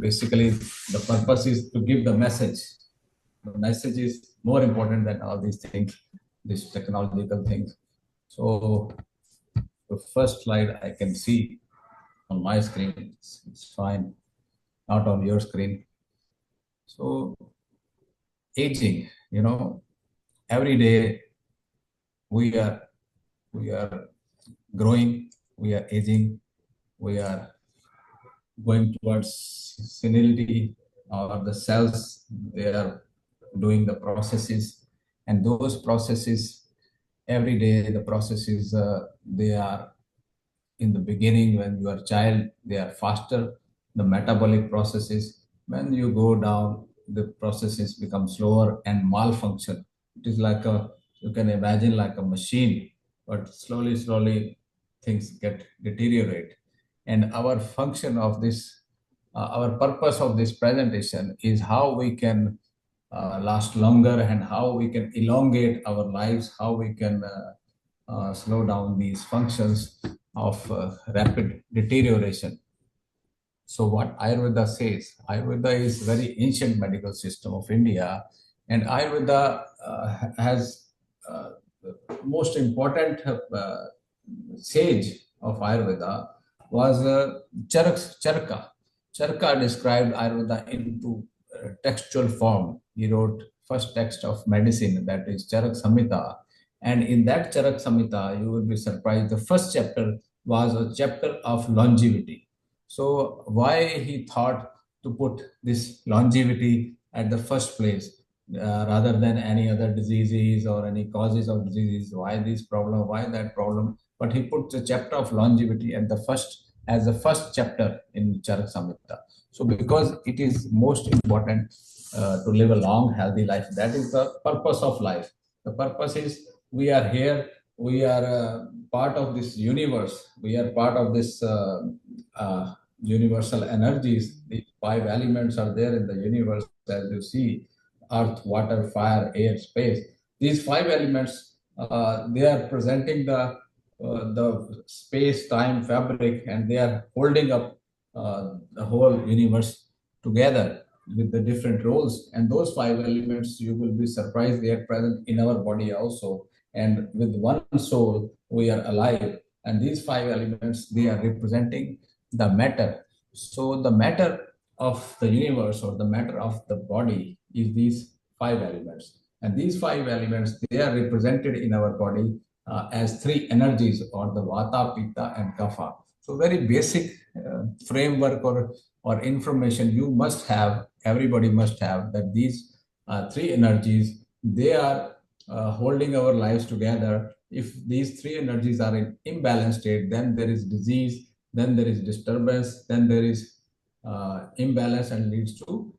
basically the purpose is to give the message. The message is more important than all these things, these technological things. So the first slide I can see on my screen, it's fine, not on your screen. So aging, every day we are growing, we are aging, we are going towards senility, or the cells, they are doing the processes, and those processes, every day the processes, they are in the beginning when you are a child, they are faster, the metabolic processes. When you go down, the processes become slower and malfunction. It is like you can imagine like a machine, but slowly things get deteriorate. And our function of this, our purpose of this presentation is how we can last longer and how we can elongate our lives, how we can slow down these functions of rapid deterioration. So what Ayurveda says, Ayurveda is very ancient medical system of India, and Ayurveda has most important sage of Ayurveda was Charaka. Charaka described Ayurveda into textual form. He wrote first text of medicine, that is Charak Samhita. And in that Charak Samhita, you will be surprised, the first chapter was a chapter of longevity. So why he thought to put this longevity at the first place rather than any other diseases or any causes of diseases? Why this problem? Why that problem? But he put the chapter of longevity at the first, as the first chapter in Charak Samhita. So because it is most important to live a long, healthy life, that is the purpose of life. The purpose is we are here, we are part of this universe, we are part of this universal energies. The 5 elements are there in the universe, as you see: earth, water, fire, air, space. These 5 elements, they are presenting the space-time fabric, and they are holding up the whole universe together with the different roles. And those 5 elements, you will be surprised, they are present in our body also. And with one soul, we are alive. And these 5 elements, they are representing the matter. So the matter of the universe, or the matter of the body, is these 5 elements. And these 5 elements, they are represented in our body as 3 energies, or the Vata, Pitta, and Kapha. So very basic framework or information you must have, everybody must have, that these 3 energies, they are holding our lives together. If these 3 energies are in imbalanced state, then there is disease, then there is disturbance, then there is imbalance, and leads to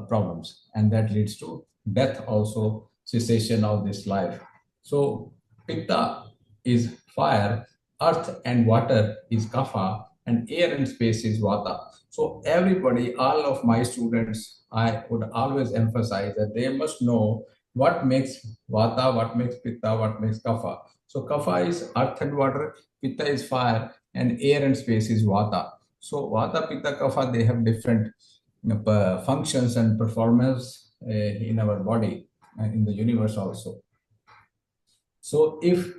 problems, and that leads to death also, cessation of this life. So Pitta is fire, earth and water is Kapha, and air and space is Vata. So everybody, all of my students, I would always emphasize that they must know what makes Vata, what makes Pitta, what makes Kapha. So Kapha is earth and water, Pitta is fire, and air and space is Vata. So Vata, Pitta, Kapha, they have different functions and performance in our body and in the universe also. So if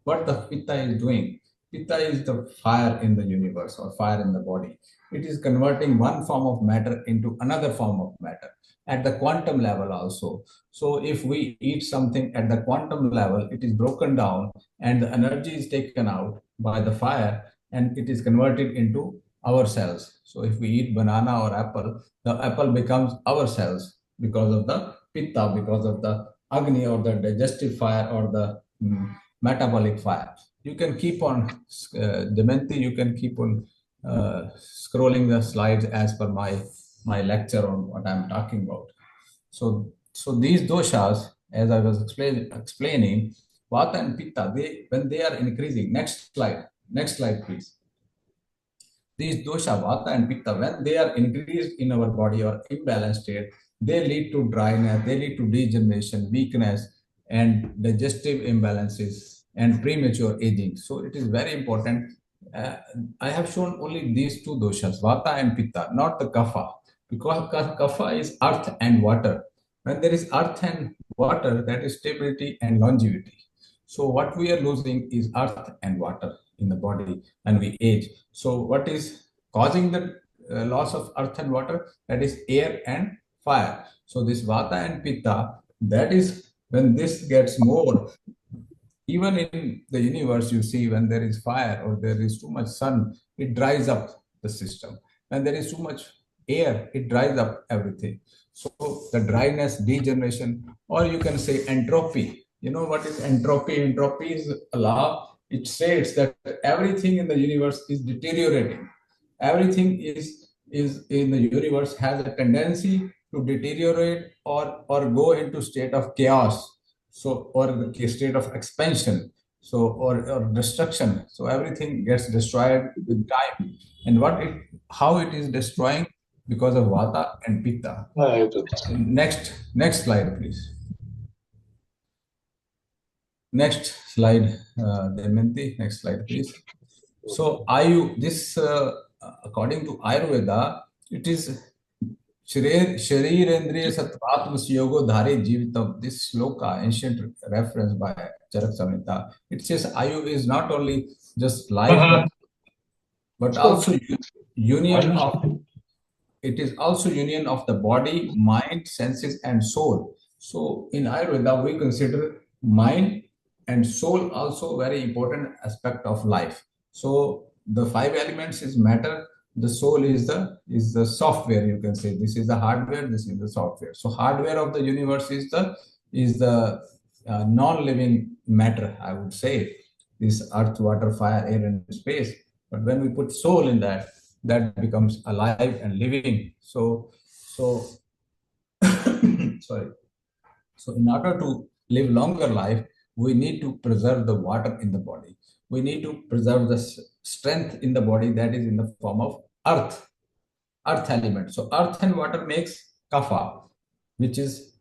what the Pitta is doing, Pitta is the fire in the universe, or fire in the body. It is converting one form of matter into another form of matter at the quantum level also. So if we eat something at the quantum level, it is broken down and the energy is taken out by the fire, and it is converted into our cells. So if we eat banana or apple, the apple becomes our cells because of the Pitta, because of the Agni, or the digestive fire, or the metabolic fire. You can keep on, Demanti, you can keep on scrolling the slides as per my lecture on what I'm talking about. So these doshas, as I was explaining, Vata and Pitta, when they are increasing, next slide please. These dosha, Vata and Pitta, when they are increased in our body or imbalanced state, they lead to dryness, they lead to degeneration, weakness, and digestive imbalances, and premature aging. So it is very important. I have shown only these 2 doshas, Vata and Pitta, not the Kapha. because kapha is earth and water. When there is earth and water, that is stability and longevity. So what we are losing is earth and water in the body when we age. So what is causing the loss of earth and water? That is air and fire. So this vata and pitta, that is when this gets more. Even in the universe, you see when there is fire or there is too much sun, it dries up the system. When there is too much air, it dries up everything. So the dryness, degeneration, or you can say entropy. You know what is entropy? Entropy is a law. It states that everything in the universe is deteriorating. Everything is in the universe has a tendency to deteriorate or go into state of chaos. So, or the state of expansion, so or destruction. So everything gets destroyed with time. And how it is destroying? Because of vata and pitta. Next slide, please. Next slide, Damayanti. Next slide, please. So this according to Ayurveda, it is Sharirendriya Sattvatma Yogo Dhare Jivitam. This sloka, ancient reference by Charak Samhita, it says Ayu is not only just life, but also union of, it is also union of the body, mind, senses, and soul. So in Ayurveda, we consider mind and soul also very important aspect of life. So the 5 elements is matter. The soul is the software, you can say. This is the hardware, this is the software. So hardware of the universe is the non-living matter, I would say. This earth, water, fire, air, and space. But when we put soul in that becomes alive and living. So sorry. So in order to live longer life, we need to preserve the water in the body. We need to preserve the strength in the body, that is in the form of earth element. So earth and water makes kapha, which is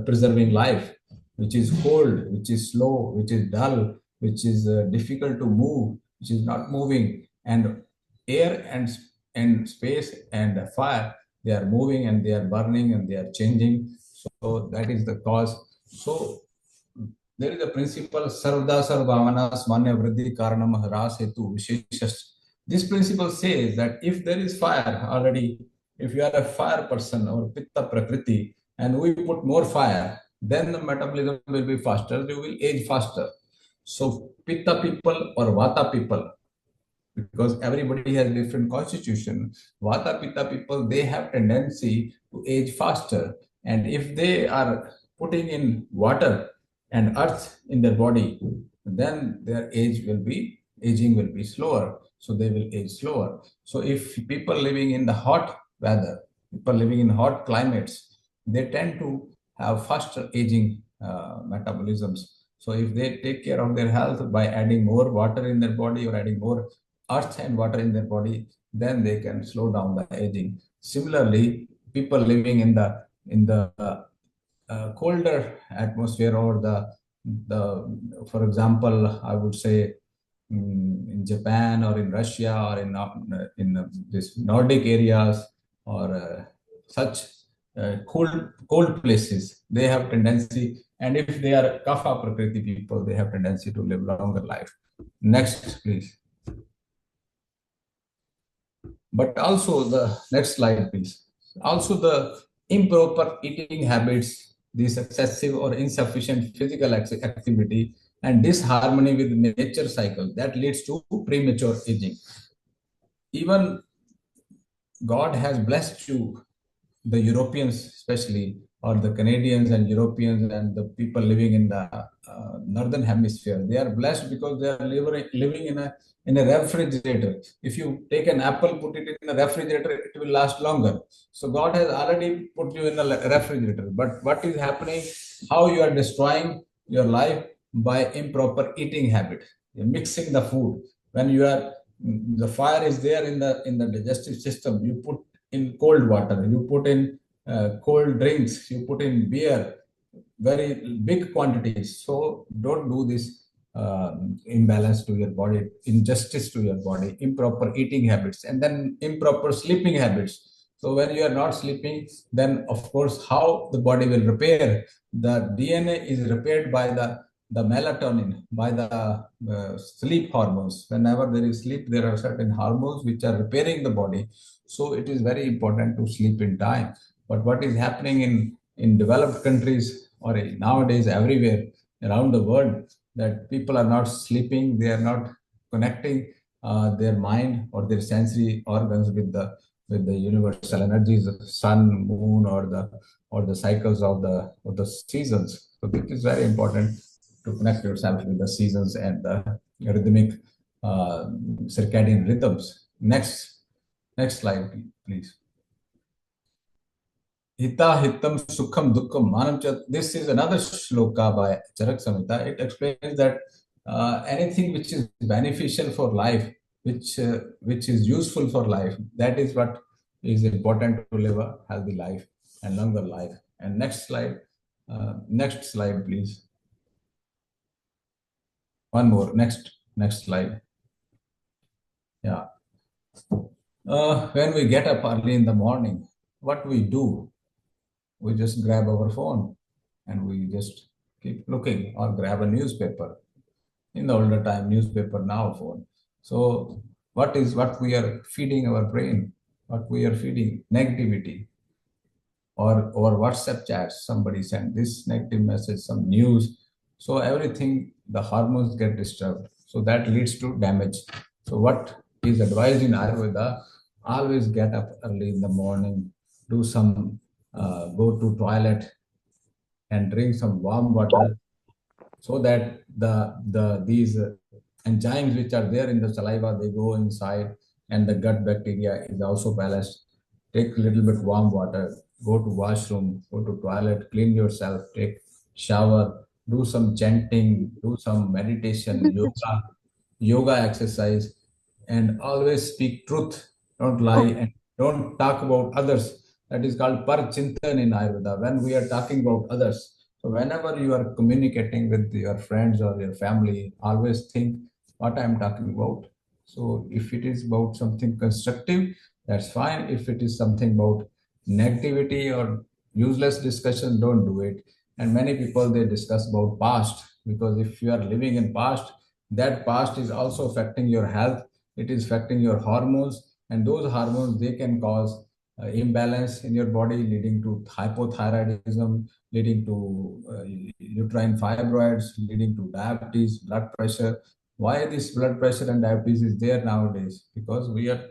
preserving life, which is cold, which is slow, which is dull, which is difficult to move, which is not moving. And air and space and fire, they are moving and they are burning and they are changing. So that is the cause. So there is a principle, sarvada sarvamana smanya vriddhi karanam haras hetu visheshas. This principle says that if there is fire already, if you are a fire person or pitta prakriti, and we put more fire, then the metabolism will be faster, you will age faster. So pitta people or vata people, because everybody has different constitution, vata pitta people, they have tendency to age faster. And if they are putting in water and earth in their body, then their aging will be slower. So they will age slower. So if people living in the hot weather, people living in hot climates, they tend to have faster aging metabolisms. So if they take care of their health by adding more water in their body or adding more earth and water in their body, then they can slow down the aging. Similarly, people living in the colder atmosphere, or for example, I would say in Japan or in Russia or in this Nordic areas or such cold places, they have tendency, and if they are kapha prakriti people, they have tendency to live longer life. Next, please. But also the next slide, please. Also the improper eating habits, this excessive or insufficient physical activity, and disharmony with nature cycle, that leads to premature aging. Even God has blessed you, the Europeans especially, or the Canadians and Europeans and the people living in the northern hemisphere, they are blessed because they are living in a refrigerator. If you take an apple, put it in a refrigerator, it will last longer. So God has already put you in a refrigerator. But what is happening? How you are destroying your life? By improper eating habit. You're mixing the food. When the fire is there in the digestive system, you put in cold water, you put in cold drinks, you put in beer, very big quantities. So don't do this imbalance to your body, injustice to your body, improper eating habits, and then improper sleeping habits. So when you are not sleeping, then of course, how the body will repair? The DNA is repaired by the melatonin, by the sleep hormones. Whenever there is sleep, there are certain hormones which are repairing the body. So it is very important to sleep in time. But what is happening in developed countries or nowadays everywhere around the world, that people are not sleeping, they are not connecting their mind or their sensory organs with the universal energies of the sun, moon, or the cycles of the seasons. So it is very important to connect yourself with the seasons and the rhythmic circadian rhythms. Next slide, please. Hita hitam sukham dukkam manam cha. This is another shloka by Charak Samhita. It explains that anything which is beneficial for life, which is useful for life, that is what is important to live a healthy life and longer life. And next slide, please. One more, next slide. Yeah. When we get up early in the morning, what we do? We just grab our phone and we just keep looking, or grab a newspaper. In the older time, newspaper, now phone. So what we are feeding our brain? What we are feeding? Negativity. Or WhatsApp chats. Somebody sent this negative message, some news. So everything, the hormones get disturbed. So that leads to damage. So what is advised in Ayurveda? Always get up early in the morning, do some go to toilet and drink some warm water, so that these enzymes which are there in the saliva, they go inside, and the gut bacteria is also balanced. Take a little bit warm water, go to washroom, go to toilet, clean yourself, take shower, do some chanting, do some meditation, yoga exercise, and always speak truth. Don't lie and don't talk about others. That is called par-chintan in Ayurveda, when we are talking about others. So whenever you are communicating with your friends or your family, always think what I am talking about. So if it is about something constructive, that's fine. If it is something about negativity or useless discussion, don't do it. And many people, they discuss about past, because if you are living in past, that past is also affecting your health. It is affecting your hormones, and those hormones, they can cause imbalance in your body, leading to hypothyroidism, leading to uterine fibroids, leading to diabetes, blood pressure. Why this blood pressure and diabetes is there nowadays? Because we are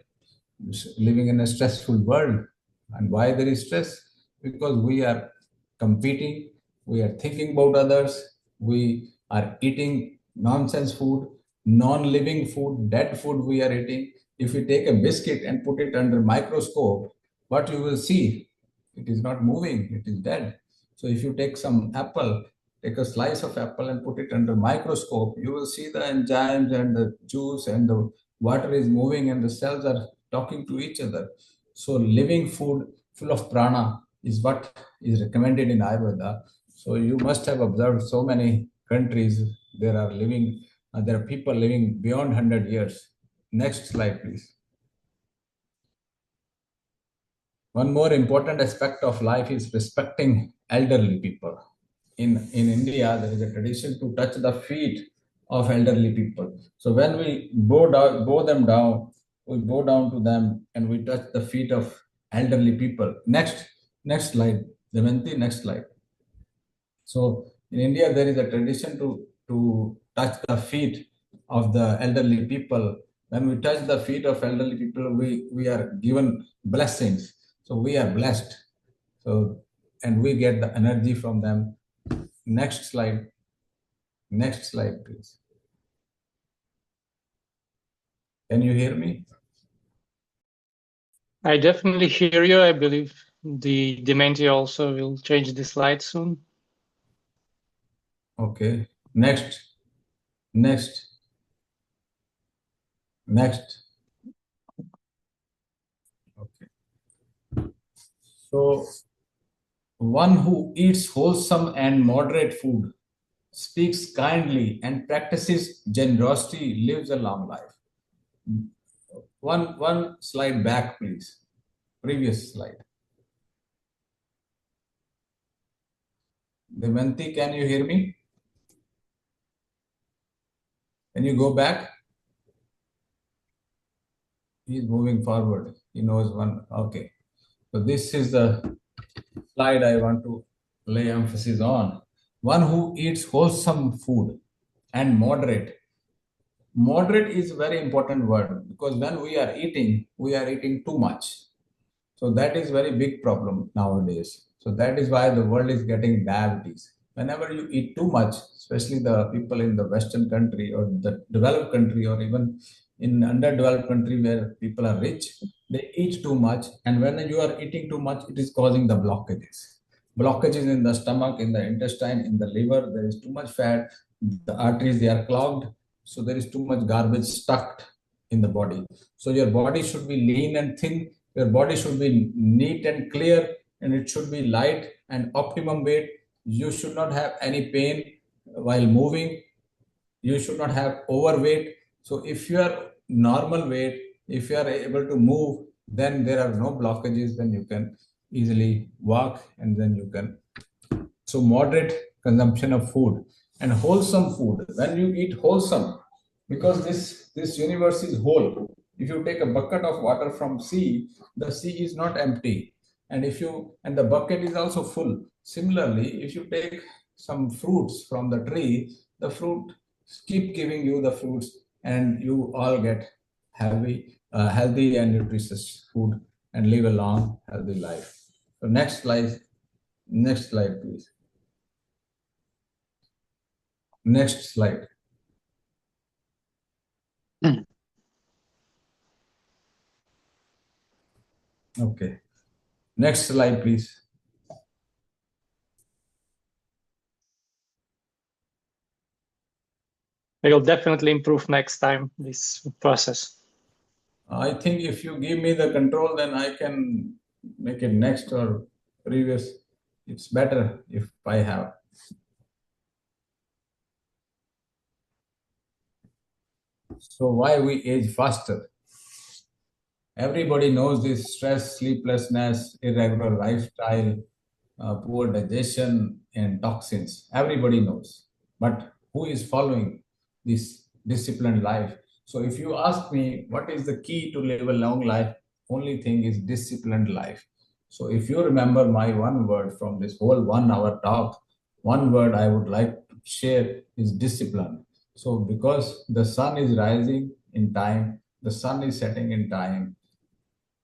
living in a stressful world. And why there is stress? Because we are competing, we are thinking about others, we are eating nonsense food, non-living food, dead food we are eating. If you take a biscuit and put it under microscope, what you will see? It is not moving, it is dead. So if you take some apple, take a slice of apple and put it under microscope, you will see the enzymes and the juice and the water is moving and the cells are talking to each other. So living food full of prana is what is recommended in Ayurveda. So you must have observed so many countries, there are people living beyond 100 years. Next slide, please. One more important aspect of life is respecting elderly people. In India, there is a tradition to touch the feet of elderly people. So when we bow them down, we bow down to them and we touch the feet of elderly people. Next slide, Devanti, next slide. So in India, there is a tradition to touch the feet of the elderly people. When we touch the feet of elderly people, we are given blessings. So we are blessed. So, and we get the energy from them. Next slide. Next slide, please. Can you hear me? I definitely hear you. I believe the Dementi also will change the slide soon. Okay. Next. Okay. So one who eats wholesome and moderate food, speaks kindly, and practices generosity lives a long life. One slide back, please. Previous slide. Devanti, can you hear me? Can you go back? He's moving forward. He knows one. Okay. So this is the slide I want to lay emphasis on. One who eats wholesome food and moderate. Moderate is a very important word, because when we are eating too much. So that is very big problem nowadays. So that is why the world is getting diabetes. Whenever you eat too much, especially the people in the Western country or the developed country, or even in underdeveloped country where people are rich, they eat too much. And when you are eating too much, it is causing the blockages. Blockages in the stomach, in the intestine, in the liver. There is too much fat. The arteries, they are clogged. So there is too much garbage stuck in the body. So your body should be lean and thin. Your body should be neat and clear, and it should be light and optimum weight. You should not have any pain while moving. You should not have overweight. So if you are normal weight, if you are able to move, then there are no blockages, then you can easily walk, and then you can. So moderate consumption of food and wholesome food. When you eat wholesome, because this universe is whole. If you take a bucket of water from sea, the sea is not empty. And the bucket is also full. Similarly, if you take some fruits from the tree, the fruit keep giving you the fruits, and you all get healthy and nutritious food and live a long, healthy life. So next slide, please. Next slide. Okay. Next slide, please. I will definitely improve next time this process. I think if you give me the control, then I can make it next or previous. It's better if I have. So why we age faster? Everybody knows this: stress, sleeplessness, irregular lifestyle, poor digestion, and toxins. Everybody knows. But who is following this disciplined life? So if you ask me what is the key to live a long life, only thing is disciplined life. So if you remember my one word from this whole 1 hour talk, one word I would like to share is discipline. So because the sun is rising in time, the sun is setting in time,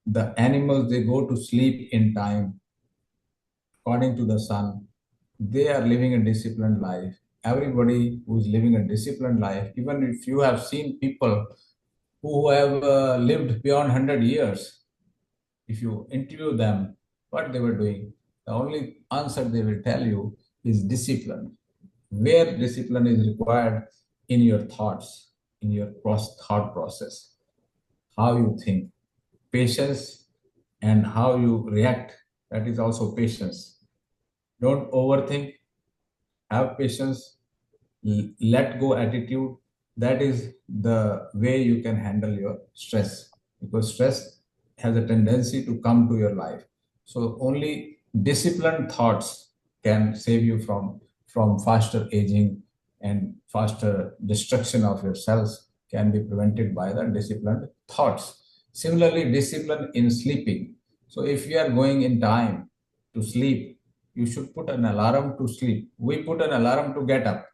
the animals, they go to sleep in time, according to the sun, they are living a disciplined life. Everybody who is living a disciplined life, even if you have seen people who have lived beyond 100 years, if you interview them, what they were doing, the only answer they will tell you is discipline. Where discipline is required in your thoughts, in your thought process, how you think, patience, and how you react, that is also patience. Don't overthink, have patience, let go attitude. That is the way you can handle your stress, because stress has a tendency to come to your life. So only disciplined thoughts can save you from faster aging, and faster destruction of your cells can be prevented by the disciplined thoughts. Similarly, discipline in sleeping. So if you are going in time to sleep, you should put an alarm to sleep. We put an alarm to get up.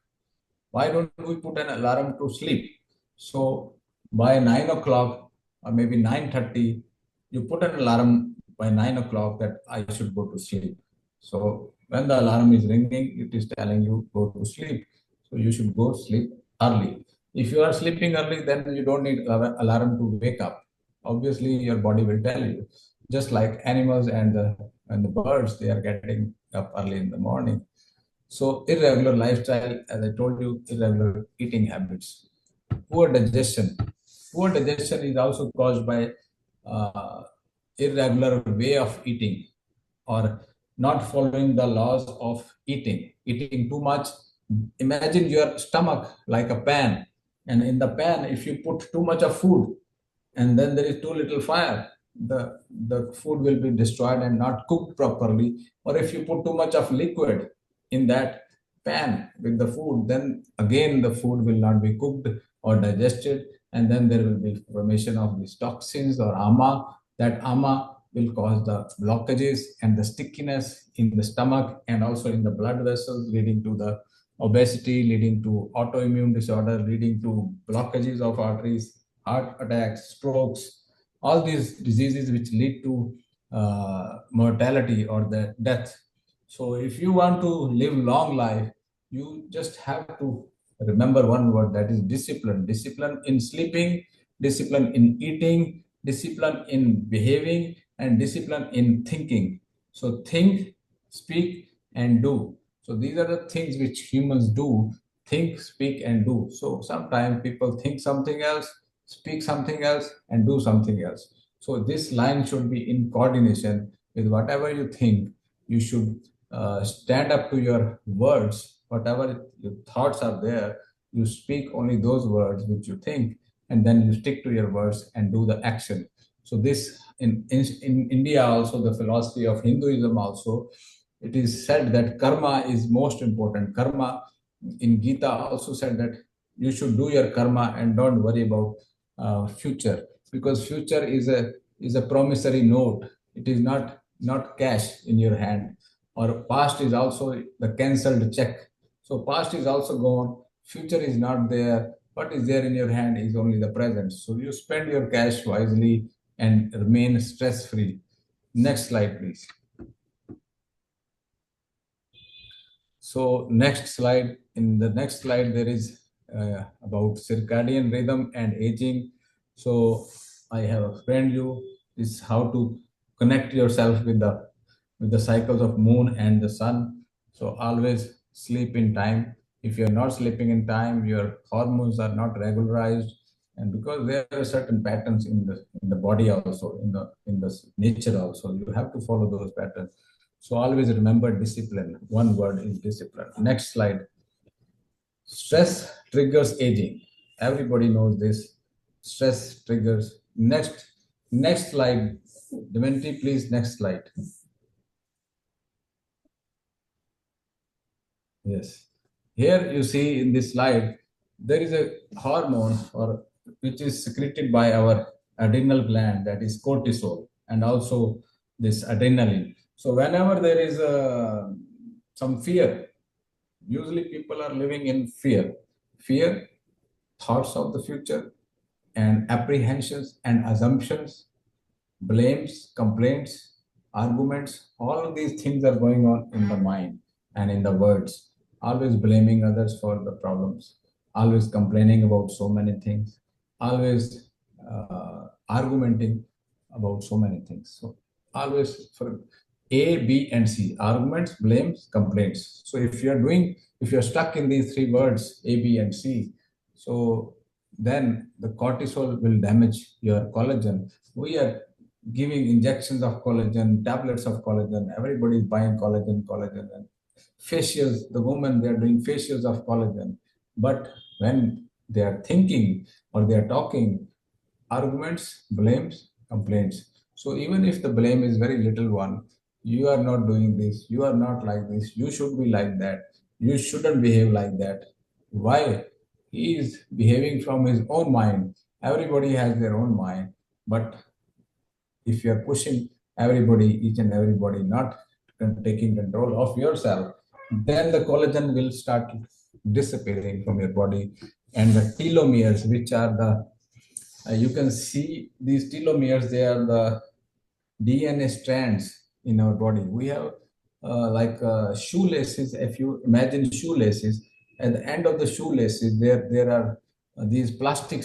Why don't we put an alarm to sleep? So by 9 o'clock or maybe 9:30, you put an alarm by 9 o'clock that I should go to sleep. So when the alarm is ringing, it is telling you go to sleep. So you should go sleep early. If you are sleeping early, then you don't need alarm to wake up. Obviously, your body will tell you. Just like animals and the birds, they are getting up early in the morning. So irregular lifestyle, as I told you, irregular eating habits, poor digestion. Poor digestion is also caused by irregular way of eating, or not following the laws of eating too much. Imagine your stomach like a pan, and in the pan, if you put too much of food, and then there is too little fire, the food will be destroyed and not cooked properly. Or if you put too much of liquid in that pan with the food, then again the food will not be cooked or digested, and then there will be formation of these toxins or ama. That ama will cause the blockages and the stickiness in the stomach and also in the blood vessels, leading to the obesity, leading to autoimmune disorder, leading to blockages of arteries, heart attacks, strokes, all these diseases which lead to mortality or the death. So if you want to live long life, you just have to remember one word, that is discipline. Discipline in sleeping, discipline in eating, discipline in behaving, and discipline in thinking. So think, speak, and do. So these are the things which humans do: think, speak, and do. So sometimes people think something else, speak something else, and do something else. So this line should be in coordination with whatever you think. You should stand up to your words. Whatever your thoughts are there, you speak only those words which you think, and then you stick to your words and do the action. So this in India also, the philosophy of Hinduism also, it is said that karma is most important. Karma in Gita also said that you should do your karma and don't worry about future, because future is a promissory note. It is not cash in your hand. Or past is also the cancelled check. So past is also gone, future is not there. What is there in your hand is only the present. So you spend your cash wisely and remain stress-free. Next slide, please. So next slide. In the next slide, there is about circadian rhythm and aging. So I have explained you this how to connect yourself with the cycles of moon and the sun. So always sleep in time. If you're not sleeping in time, your hormones are not regularized, and because there are certain patterns in the body also, in the nature also, you have to follow those patterns. So always remember discipline. One word is discipline. Next slide. Stress triggers aging. Everybody knows this. Stress triggers. Next slide. Deventi, please. Next slide. Yes. Here you see in this slide, there is a hormone which is secreted by our adrenal gland, that is cortisol, and also this adrenaline. So whenever there is some fear, usually people are living in fear, thoughts of the future, and apprehensions and assumptions, blames, complaints, arguments, all of these things are going on in the mind and in the words. Always blaming others for the problems, always complaining about so many things, always argumenting about so many things. So always for A, B, and C: arguments, blames, complaints. So if you're stuck in these three words, A, B, and C, so then the cortisol will damage your collagen. We are giving injections of collagen, tablets of collagen. Everybody is buying collagen, and facials. The women, they are doing facials of collagen. But when they are thinking or they are talking, arguments, blames, complaints. So even if the blame is very little one, you are not doing this, you are not like this, you should be like that, you shouldn't behave like that. Why? He is behaving from his own mind. Everybody has their own mind. But if you are pushing each and everybody, not taking control of yourself, then the collagen will start disappearing from your body. And the telomeres, which are you can see these telomeres, they are the DNA strands in our body. We have shoelaces. If you imagine shoelaces, at the end of the shoelaces, there are these plastic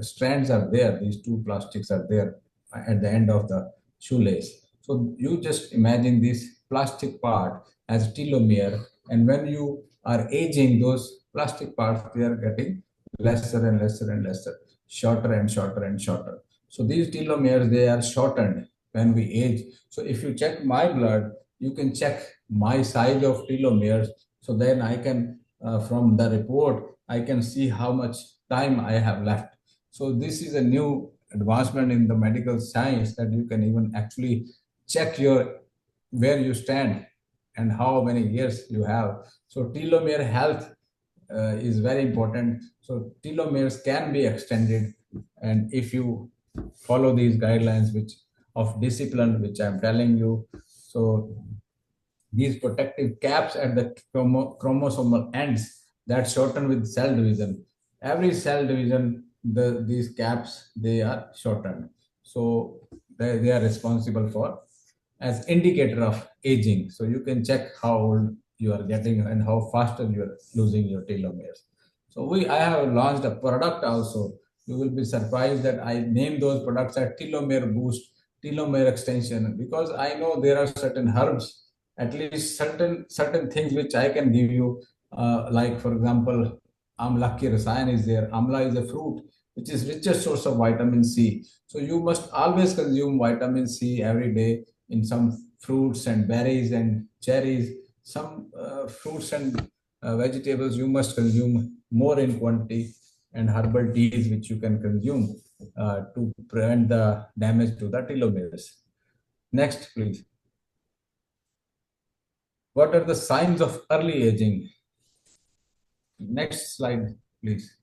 strands are there. These two plastics are there at the end of the shoelace. So you just imagine this plastic part as telomere, and when you are aging, those plastic parts, they are getting lesser and lesser and lesser, shorter and shorter and shorter. So these telomeres, they are shortened when we age. So if you check my blood, you can check my size of telomeres. So then I can, from the report, I can see how much time I have left. So this is a new advancement in the medical science that you can even actually check where you stand and how many years you have. So telomere health is very important. So telomeres can be extended, and if you follow these guidelines of discipline, which I'm telling you, so these protective caps at the chromosomal ends that shorten with cell division. Every cell division, these caps, they are shortened. So they are responsible for as indicator of aging. So you can check how old you are getting and how faster you are losing your telomeres. So I have launched a product also. You will be surprised that I name those products as telomere boost, telomere extension, because I know there are certain herbs, at least certain things which I can give you, like for example, amla ki rasayan is there. Amla is a fruit which is richest source of vitamin C. So you must always consume vitamin C every day in some fruits and berries and cherries. Some fruits and vegetables you must consume more in quantity, and herbal teas which you can consume to prevent the damage to the telomeres. Next, please. What are the signs of early aging? Next slide, please.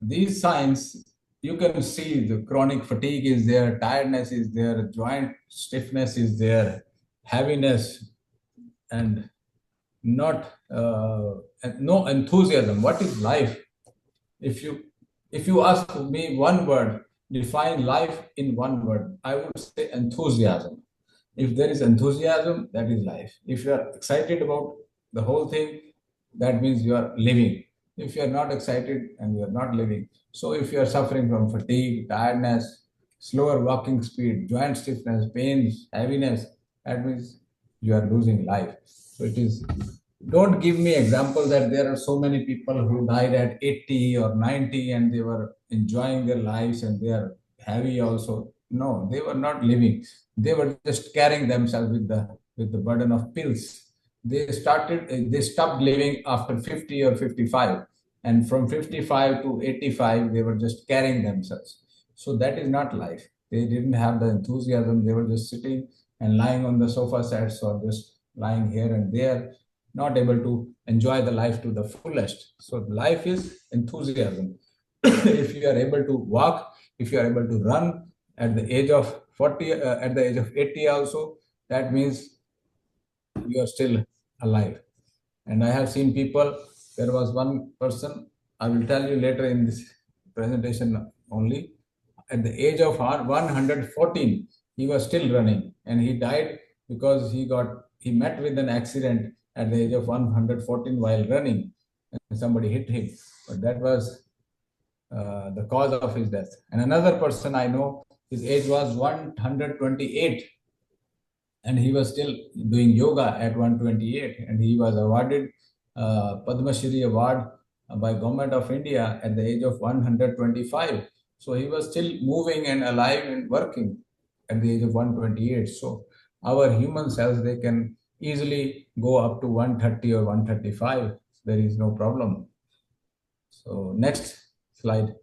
These signs, you can see the chronic fatigue is there, tiredness is there, joint stiffness is there, heaviness, and no enthusiasm. What is life? If you ask me one word, define life in one word, I would say enthusiasm. If there is enthusiasm, that is life. If you are excited about the whole thing, that means you are living. If you are not excited, and you are not living. So if you are suffering from fatigue, tiredness, slower walking speed, joint stiffness, pains, heaviness, that means you are losing life. So it is, don't give me example that there are so many people who died at 80 or 90 and they were enjoying their lives and they are heavy also. No, they were not living. They were just carrying themselves with the burden of pills. They stopped living after 50 or 55. And from 55 to 85, they were just carrying themselves. So that is not life. They didn't have the enthusiasm. They were just sitting and lying on the sofa sets or just lying here and there, not able to enjoy the life to the fullest. So life is enthusiasm. If you are able to walk, if you are able to run at the age of 40, at the age of 80 also, that means you are still alive. And I have seen people, there was one person, I will tell you later in this presentation only, at the age of 114, he was still running, and he died because he met with an accident at the age of 114 while running, and somebody hit him. But that was the cause of his death. And another person I know, his age was 128, and he was still doing yoga at 128, and he was awarded Padma Shri Award by Government of India at the age of 125. So he was still moving and alive and working at the age of 128. So our human cells, they can easily go up to 130 or 135. There is no problem. So next slide.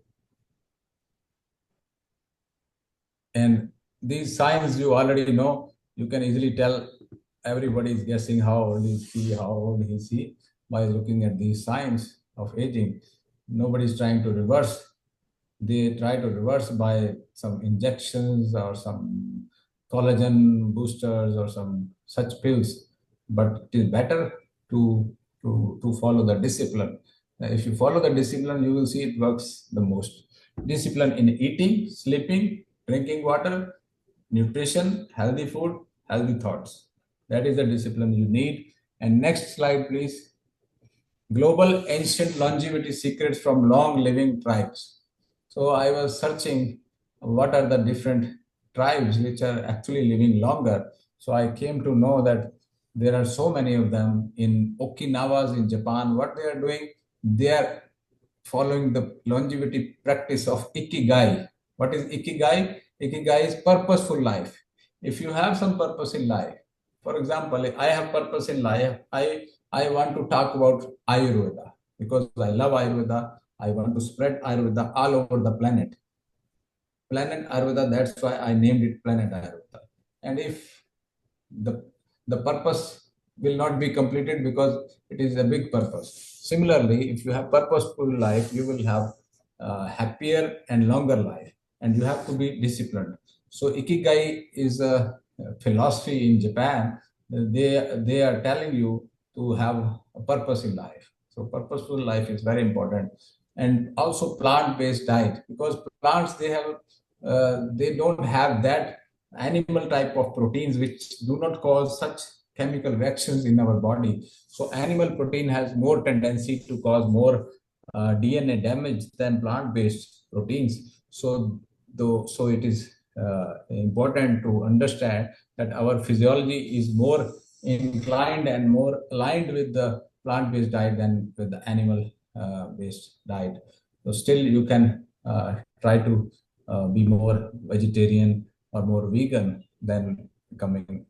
And these signs you already know. You can easily tell. Everybody is guessing how old is he, how old is he, by looking at these signs of aging. Nobody is trying to reverse. They try to reverse by some injections or some collagen boosters or some such pills. But it is better to follow the discipline. If you follow the discipline, you will see it works the most. Discipline in eating, sleeping, drinking water, nutrition, healthy food, healthy thoughts. That is the discipline you need. And next slide, please. Global ancient longevity secrets from long living tribes. So I was searching what are the different tribes which are actually living longer. So I came to know that there are so many of them in Okinawas in Japan. What they are doing, they are following the longevity practice of Ikigai. What is Ikigai? Ikigai is purposeful life. If you have some purpose in life, for example, I have purpose in life, I want to talk about Ayurveda because I love Ayurveda. I want to spread Ayurveda all over the planet. Planet Ayurveda, that's why I named it Planet Ayurveda. And if the purpose will not be completed because it is a big purpose. Similarly, if you have purposeful life, you will have happier and longer life, and you have to be disciplined. So Ikigai is a philosophy in Japan. They are telling you to have a purpose in life. So purposeful life is very important. And also plant-based diet, because plants, they don't have that animal type of proteins which do not cause such chemical reactions in our body. So animal protein has more tendency to cause more DNA damage than plant-based proteins. So it is important to understand that our physiology is more inclined and more aligned with the plant-based diet than with the animal-based diet. So still you can try to be more vegetarian or more vegan than becoming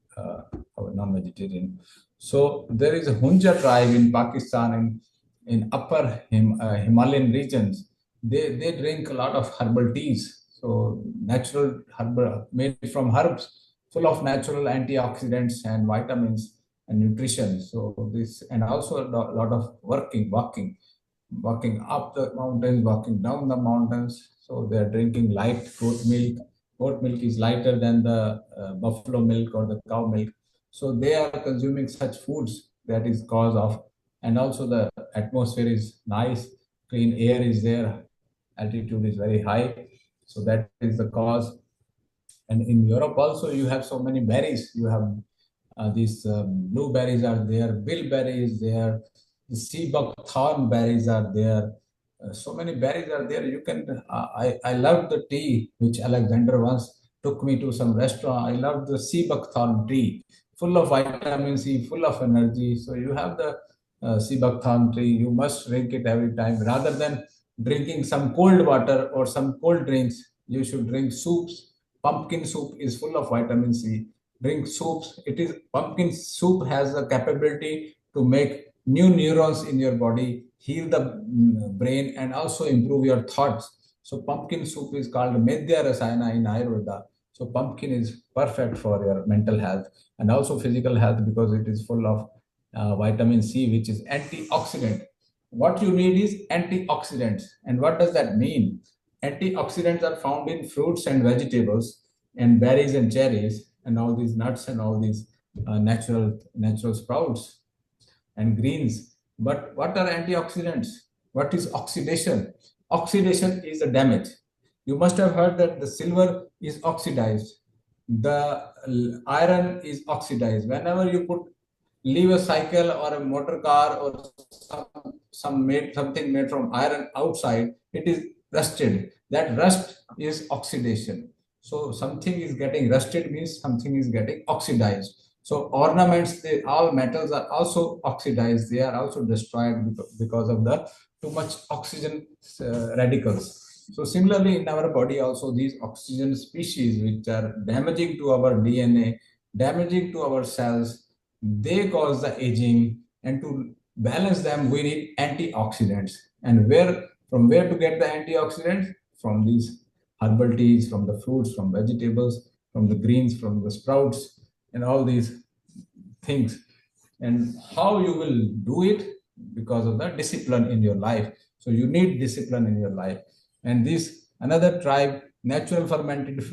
non-vegetarian. So there is a Hunja tribe in Pakistan, in upper Himalayan regions. They drink a lot of herbal teas. So natural herbal, made from herbs, full of natural antioxidants and vitamins and nutrition. So this, and also a lot of walking up the mountains, walking down the mountains. So they are drinking light goat milk. Goat milk is lighter than the buffalo milk or the cow milk. So they are consuming such foods. That is cause of, and also the atmosphere is nice, clean air is there, altitude is very high. So that is the cause. And in Europe also you have so many berries. You have these blueberries are there, bilberries there, the sea buckthorn berries are there. So many berries are there. You can. I love the tea which Alexander once took me to some restaurant. I love the sea buckthorn tea, full of vitamin C, full of energy. So you have the sea buckthorn tea. You must drink it every time. Rather than drinking some cold water or some cold drinks, you should drink soups. Pumpkin soup is full of vitamin C. Drink soups. Pumpkin soup has the capability to make new neurons in your body, heal the brain, and also improve your thoughts. So pumpkin soup is called Medhya Rasayana in Ayurveda. So pumpkin is perfect for your mental health and also physical health, because it is full of vitamin C, which is antioxidant. What you need is antioxidants. And what does that mean? Antioxidants are found in fruits and vegetables and berries and cherries and all these nuts and all these natural sprouts and greens. But what are antioxidants? What is oxidation? Oxidation is the damage. You must have heard that the silver is oxidized. The iron is oxidized. Whenever you leave a cycle or a motor car or something made from iron outside, it is rusted. That rust is oxidation. So something is getting rusted means something is getting oxidized. So ornaments, all metals are also oxidized. They are also destroyed because of the too much oxygen radicals. So similarly, in our body also, these oxygen species which are damaging to our DNA, damaging to our cells, they cause the aging. And to balance them, we need antioxidants. And from where to get the antioxidants? From these herbal teas, from the fruits, from vegetables, from the greens, from the sprouts, and all these things. And how you will do it? Because of the discipline in your life. So you need discipline in your life. And this another tribe, natural fermented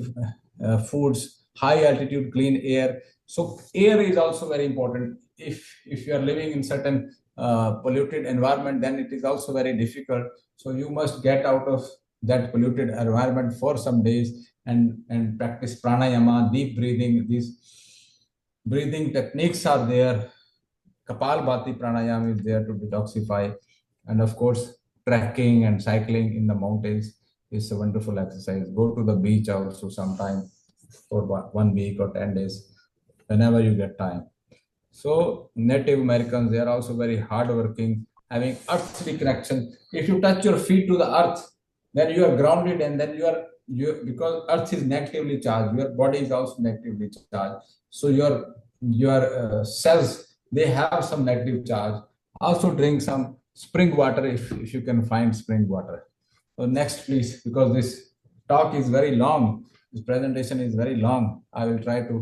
foods, high altitude clean air. So air is also very important. If you are living in certain polluted environment, then it is also very difficult. So you must get out of that polluted environment for some days and practice pranayama, deep breathing. These breathing techniques are there. Kapalbhati pranayama is there to detoxify. And of course, trekking and cycling in the mountains is a wonderful exercise. Go to the beach also sometime for 1 week or 10 days, whenever you get time. So Native Americans, they are also very hardworking, having earthly connection. If you touch your feet to the earth, then you are grounded, and then because earth is negatively charged, your body is also negatively charged. So your cells, they have some negative charge. Also drink some spring water if you can find spring water. So next, please, because this talk is very long. This presentation is very long. I will try to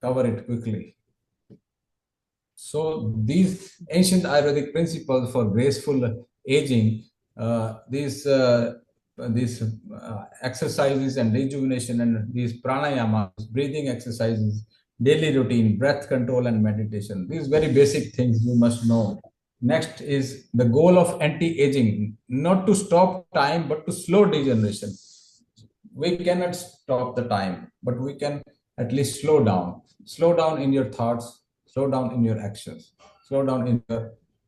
cover it quickly. So these ancient Ayurvedic principles for graceful aging, these exercises and rejuvenation and these pranayamas, breathing exercises, daily routine, breath control and meditation. These very basic things you must know. Next is the goal of anti-aging, not to stop time, but to slow degeneration. We cannot stop the time, but we can at least slow down. Slow down in your thoughts, slow down in your actions, slow down in your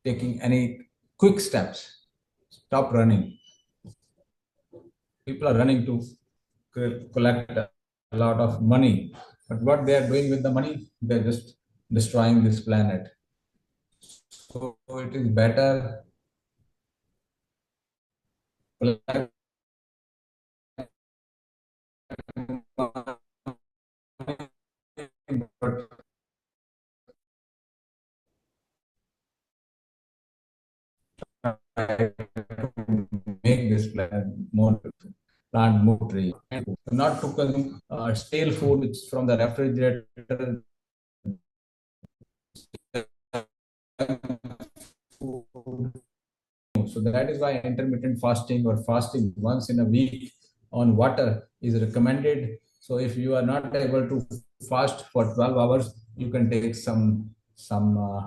taking any quick steps. Stop running. People are running to collect a lot of money, but what they are doing with the money, they're just destroying this planet. So it is better make this planet more plant more tree. Not to consume stale food which is from the refrigerator. So that is why intermittent fasting or fasting once in a week on water is recommended. So if you are not able to fast for 12 hours, you can take some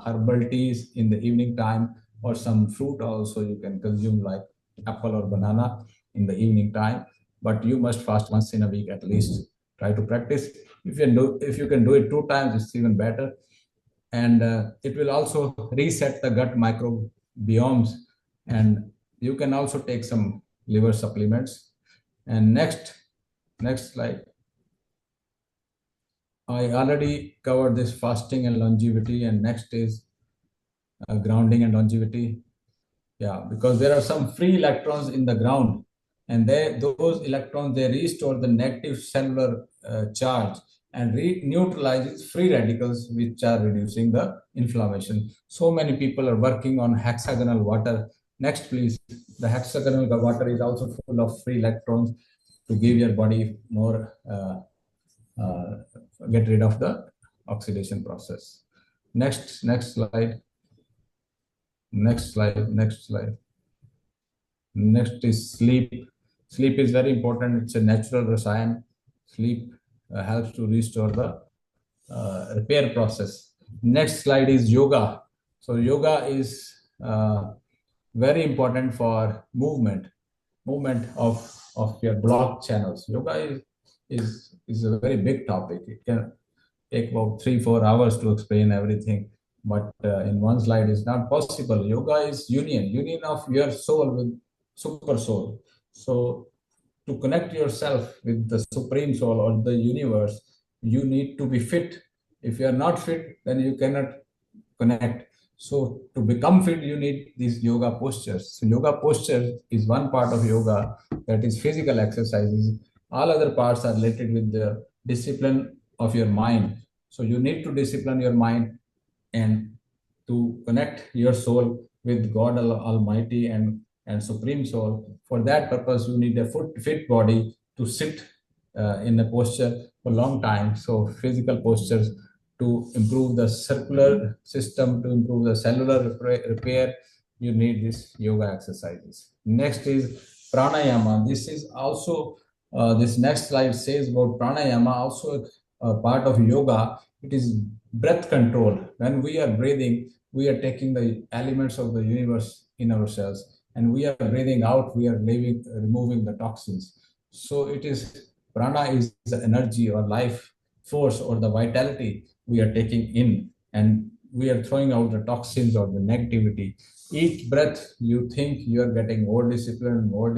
herbal teas in the evening time, or some fruit also you can consume, like apple or banana in the evening time. But you must fast once in a week at least. Try to practice. If you can do it 2 times, it's even better. And it will also reset the gut microbiomes. And you can also take some liver supplements. And next slide. I already covered this fasting and longevity, and next is grounding and longevity. Yeah, because there are some free electrons in the ground, and those electrons, they restore the negative cellular charge and neutralizes free radicals, which are reducing the inflammation. So many people are working on hexagonal water. Next, please. The hexagonal water is also full of free electrons to give your body more, get rid of the oxidation process. Next slide. Next slide. Next is sleep. Sleep is very important. It's a natural rasayan. Sleep helps to restore the repair process. Next slide is yoga. So yoga is very important for movement of your blocked channels. Yoga is a very big topic. It can take about 3-4 hours to explain everything, but in one slide is not possible. Yoga is union of your soul with super soul. So to connect yourself with the supreme soul or the universe, you need to be fit. If you are not fit, then you cannot connect. So to become fit, you need these yoga postures. So yoga posture is one part of yoga, that is physical exercises. All other parts are related with the discipline of your mind. So you need to discipline your mind and to connect your soul with God Almighty and Supreme Soul. For that purpose, you need a fit body to sit in a posture for a long time. So physical postures to improve the circular system, to improve the cellular repair, you need these yoga exercises. Next is pranayama. This is also, this next slide says about pranayama, also a part of yoga. It is breath control. When we are breathing, we are taking the elements of the universe in ourselves, and we are breathing out, we are removing the toxins. So it is, prana is the energy or life force or the vitality we are taking in, and we are throwing out the toxins or the negativity. Each breath, you think you are getting more disciplined, more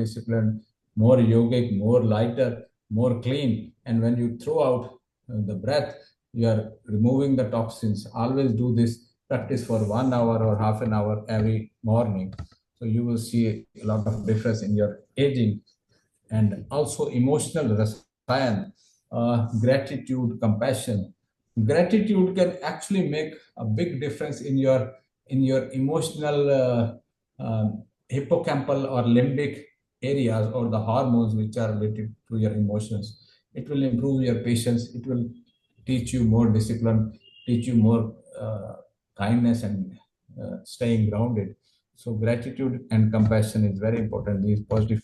yogic, more lighter, more clean. And when you throw out the breath, you are removing the toxins. Always do this practice for 1 hour or half an hour every morning. So you will see a lot of difference in your aging. And also emotional rasayan, gratitude, compassion. Gratitude can actually make a big difference in your emotional hippocampal or limbic areas or the hormones which are related to your emotions. It will improve your patience. It will teach you more discipline, teach you more kindness and staying grounded. So gratitude and compassion is very important. These positive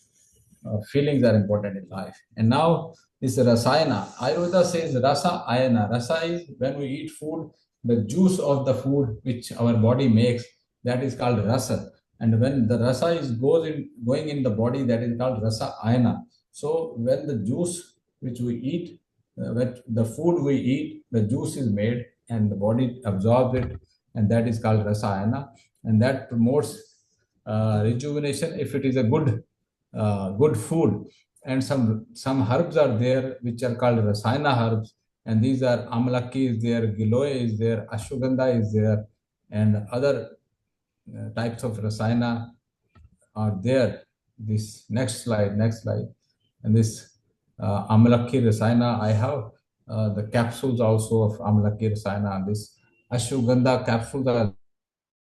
feelings are important in life. And now this rasayana. Ayurveda says rasa ayana. Rasa is when we eat food, the juice of the food which our body makes, that is called rasa. And when the rasa is going in the body, that is called rasa ayana. So when the juice which we eat, when the food we eat, the juice is made and the body absorbs it, and that is called rasayana, and that promotes rejuvenation if it is a good food. And some herbs are there which are called rasayana herbs, and these are amalaki is there, giloy is there, ashwagandha is there, and other types of rasayana are there. This next slide, and this amalaki rasayana, I have the capsules also of amalaki rasayana. This ashwagandha capsules are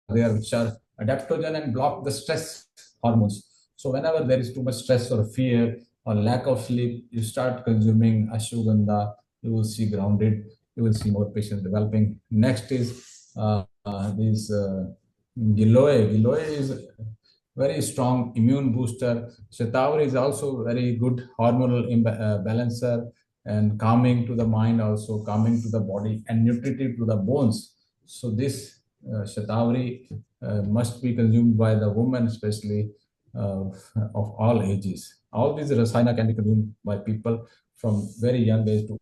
there which are adaptogen and block the stress hormones. So whenever there is too much stress or fear or lack of sleep, you start consuming ashwagandha, you will see grounded, you will see more patients developing. Next is this giloy. Giloy is very strong immune booster. Shatavari is also very good hormonal balancer and calming to the mind, also calming to the body and nutritive to the bones. So this Shatavari must be consumed by the woman, especially of all ages. All these rasayana can be consumed by people from very young age to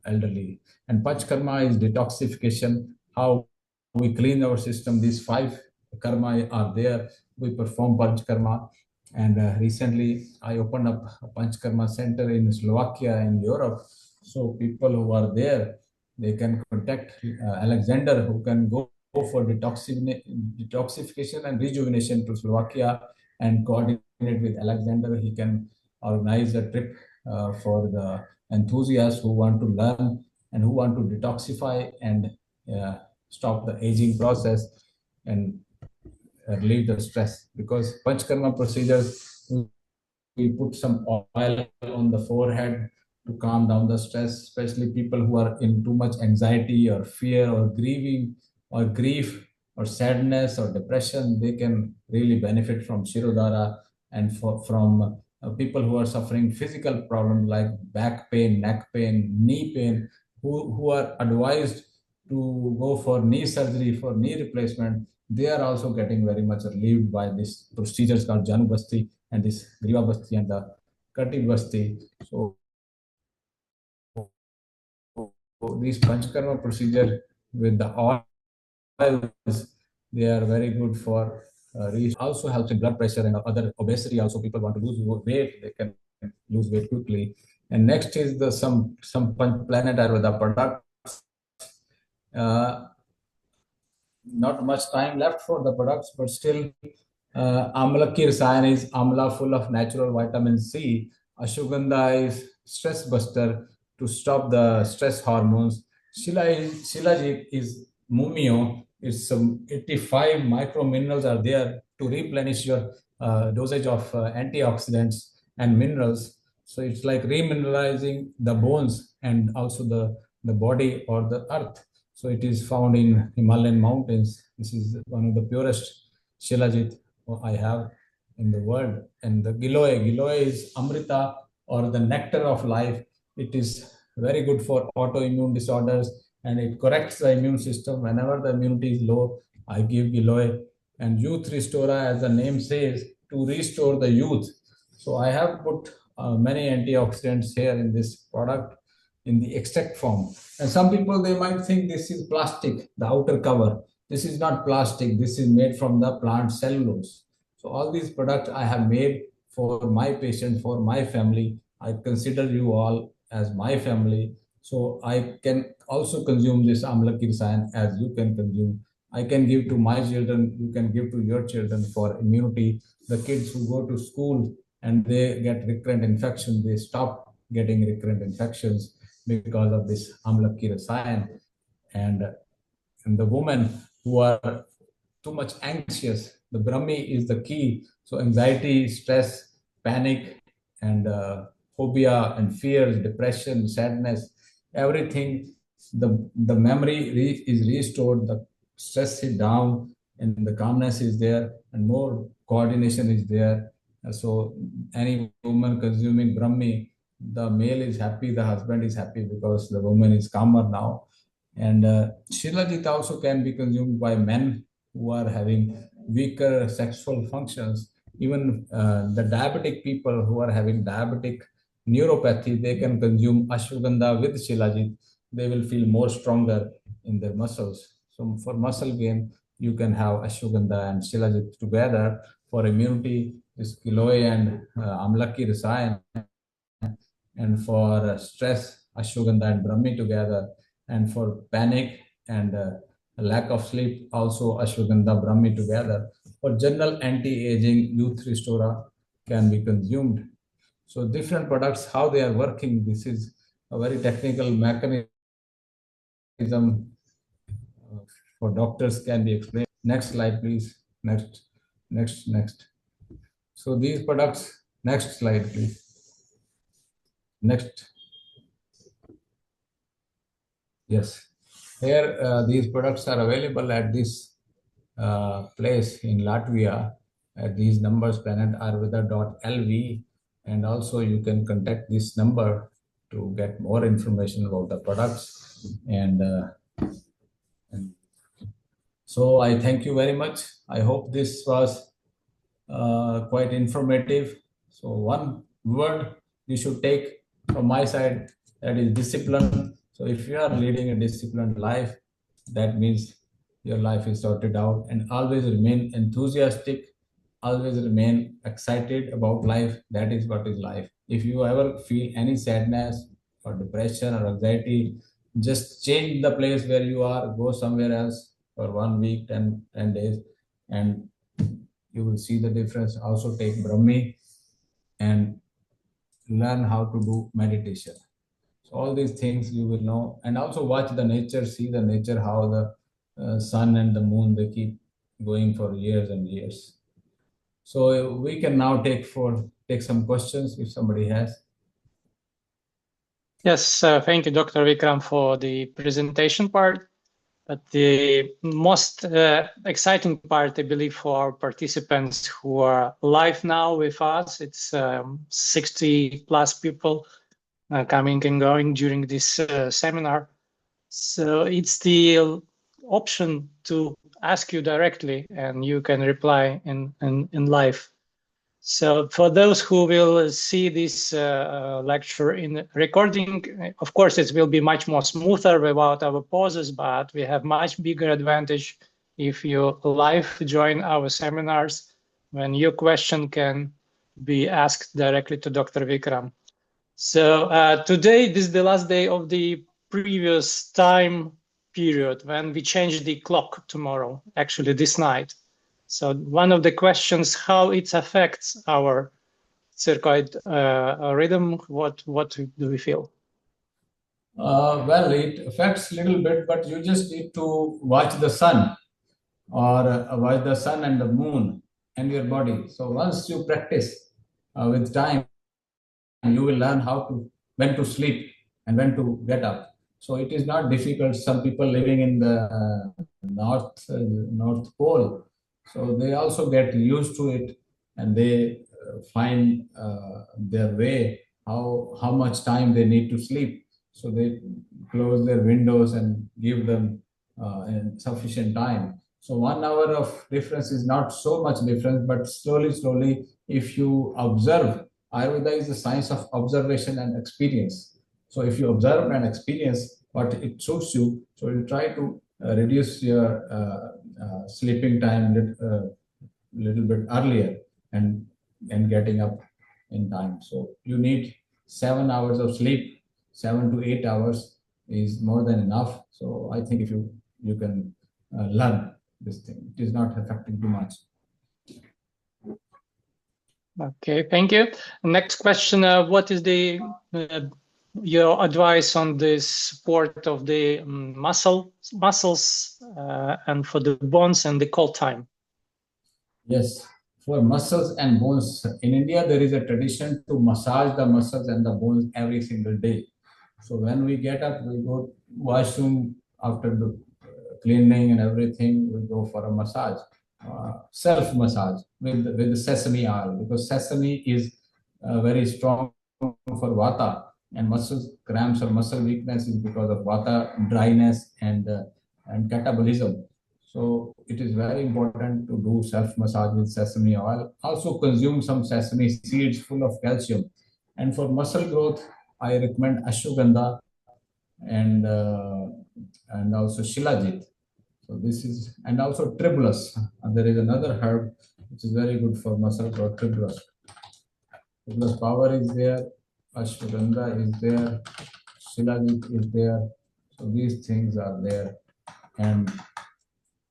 elderly. And Panchkarma is detoxification, how we clean our system. These 5 karma are there. We perform Panchkarma. And recently, I opened up a Panchkarma center in Slovakia in Europe. So people who are there, they can contact Alexander, who can go for detoxification and rejuvenation to Slovakia and coordinate with Alexander. He can organize a trip for the enthusiasts who want to learn and who want to detoxify and stop the aging process and relieve the stress. Because Panchkarma procedures, we put some oil on the forehead to calm down the stress, especially people who are in too much anxiety or fear or grieving or grief or sadness or depression. They can really benefit from Shirodhara. And from people who are suffering physical problems like back pain, neck pain, knee pain, who are advised to go for knee surgery, for knee replacement, they are also getting very much relieved by this procedures called Janu Basti and this Griva Basti and the Kati Basti. So these Panchkarma procedure with the oils, they are very good for also helps in blood pressure and other obesity. Also, people want to lose weight, they can lose weight quickly. And next is the some Planet Ayurveda products. Not much time left for the products, but still, Amla Kirsayan is amla full of natural vitamin C. Ashwagandha is stress buster to stop the stress hormones. Shilajit is mumio. It's some 85 micro minerals are there to replenish your dosage of antioxidants and minerals. So it's like remineralizing the bones and also the body or the earth. So it is found in Himalayan mountains. This is one of the purest Shilajit I have in the world. And the Giloy is Amrita or the nectar of life. It is very good for autoimmune disorders and it corrects the immune system. Whenever the immunity is low, I give Giloy. And Youth Restorer, as the name says, to restore the youth. So I have put many antioxidants here in this product in the extract form. And some people, they might think this is plastic, the outer cover. This is not plastic. This is made from the plant cellulose. So all these products I have made for my patients, for my family. I consider you all as my family. So I can also consume this Amla Kirsayan as you can consume. I can give to my children, you can give to your children for immunity. The kids who go to school and they get recurrent infection, they stop getting recurrent infections because of this Amla Kirsayan. And the women who are too much anxious, the Brahmi is the key. So anxiety, stress, panic and phobia and fears, depression, sadness, everything, the memory is restored, the stress is down, and the calmness is there, and more coordination is there. So any woman consuming Brahmi, the male is happy, the husband is happy because the woman is calmer now. And Shilajit also can be consumed by men who are having weaker sexual functions. Even the diabetic people who are having diabetic neuropathy, they can consume ashwagandha with Shilajit. They will feel more stronger in their muscles. So for muscle gain, you can have ashwagandha and Shilajit together. For immunity, is Giloy and Amlaki Rasayan. And for stress, ashwagandha and Brahmi together. And for panic and lack of sleep, also ashwagandha, Brahmi together. For general anti-aging, youth restorer can be consumed. So different products, how they are working, this is a very technical mechanism for doctors can be explained. Next slide, please. Next. So these products, next slide, please. Next. Yes. Here, these products are available at this place in Latvia at these numbers, planetayurveda.lv, and also you can contact this number to get more information about the products. And so I thank you very much. I hope this was quite informative. So one word you should take from my side, that is discipline. So if you are leading a disciplined life, that means your life is sorted out, and always remain enthusiastic, always remain excited about life. That is what is life. If you ever feel any sadness or depression or anxiety, just change the place where you are, go somewhere else for 1 week, 10 days, and you will see the difference. Also take Brahmi and learn how to do meditation. So all these things you will know, and also watch the nature, see the nature, how the sun and the moon, they keep going for years and years. So we can now take some questions if somebody has. Yes, thank you, Dr. Vikram, for the presentation part. But the most exciting part, I believe, for our participants who are live now with us, it's 60 plus people coming and going during this seminar. So it's the option to ask you directly, and you can reply in live. So for those who will see this lecture in recording, of course, it will be much more smoother without our pauses, but we have much bigger advantage if you live join our seminars, when your question can be asked directly to Dr. Vikram. So today, this is the last day of the previous time period when we change the clock tomorrow, actually this night. So one of the questions, how it affects our circadian rhythm, what do we feel? Well, it affects a little bit, but you just need to watch the sun, or watch the sun and the moon and your body. So once you practice with time, you will learn when to sleep and when to get up. So it is not difficult. Some people living in the North Pole, so they also get used to it, and they find their way how much time they need to sleep. So they close their windows and give them sufficient time. So 1 hour of difference is not so much difference, but slowly, if you observe, Ayurveda is the science of observation and experience. So if you observe and experience what it suits you, so you try to reduce your sleeping time little bit earlier and getting up in time. So you need 7 hours of sleep. 7 to 8 hours is more than enough. So I think if you can learn this thing, it is not affecting too much. Okay, thank you. Next question: what is your advice on the support of the muscles and for the bones and the cold time? Yes, For muscles and bones, in India, there is a tradition to massage the muscles and the bones every single day. So when we get up, we go washroom after the cleaning and everything, we go for a massage, self massage with the sesame oil, because sesame is very strong for vata, and muscle cramps or muscle weakness is because of vata, dryness, and catabolism. So it is very important to do self massage with sesame oil. Also consume some sesame seeds full of calcium. And for muscle growth, I recommend ashwagandha and also shilajit. So this is, and also tribulus. And there is another herb which is very good for muscle growth, tribulus. Tribulus power is there, ashwagandha is there, shilajit is there. So these things are there. And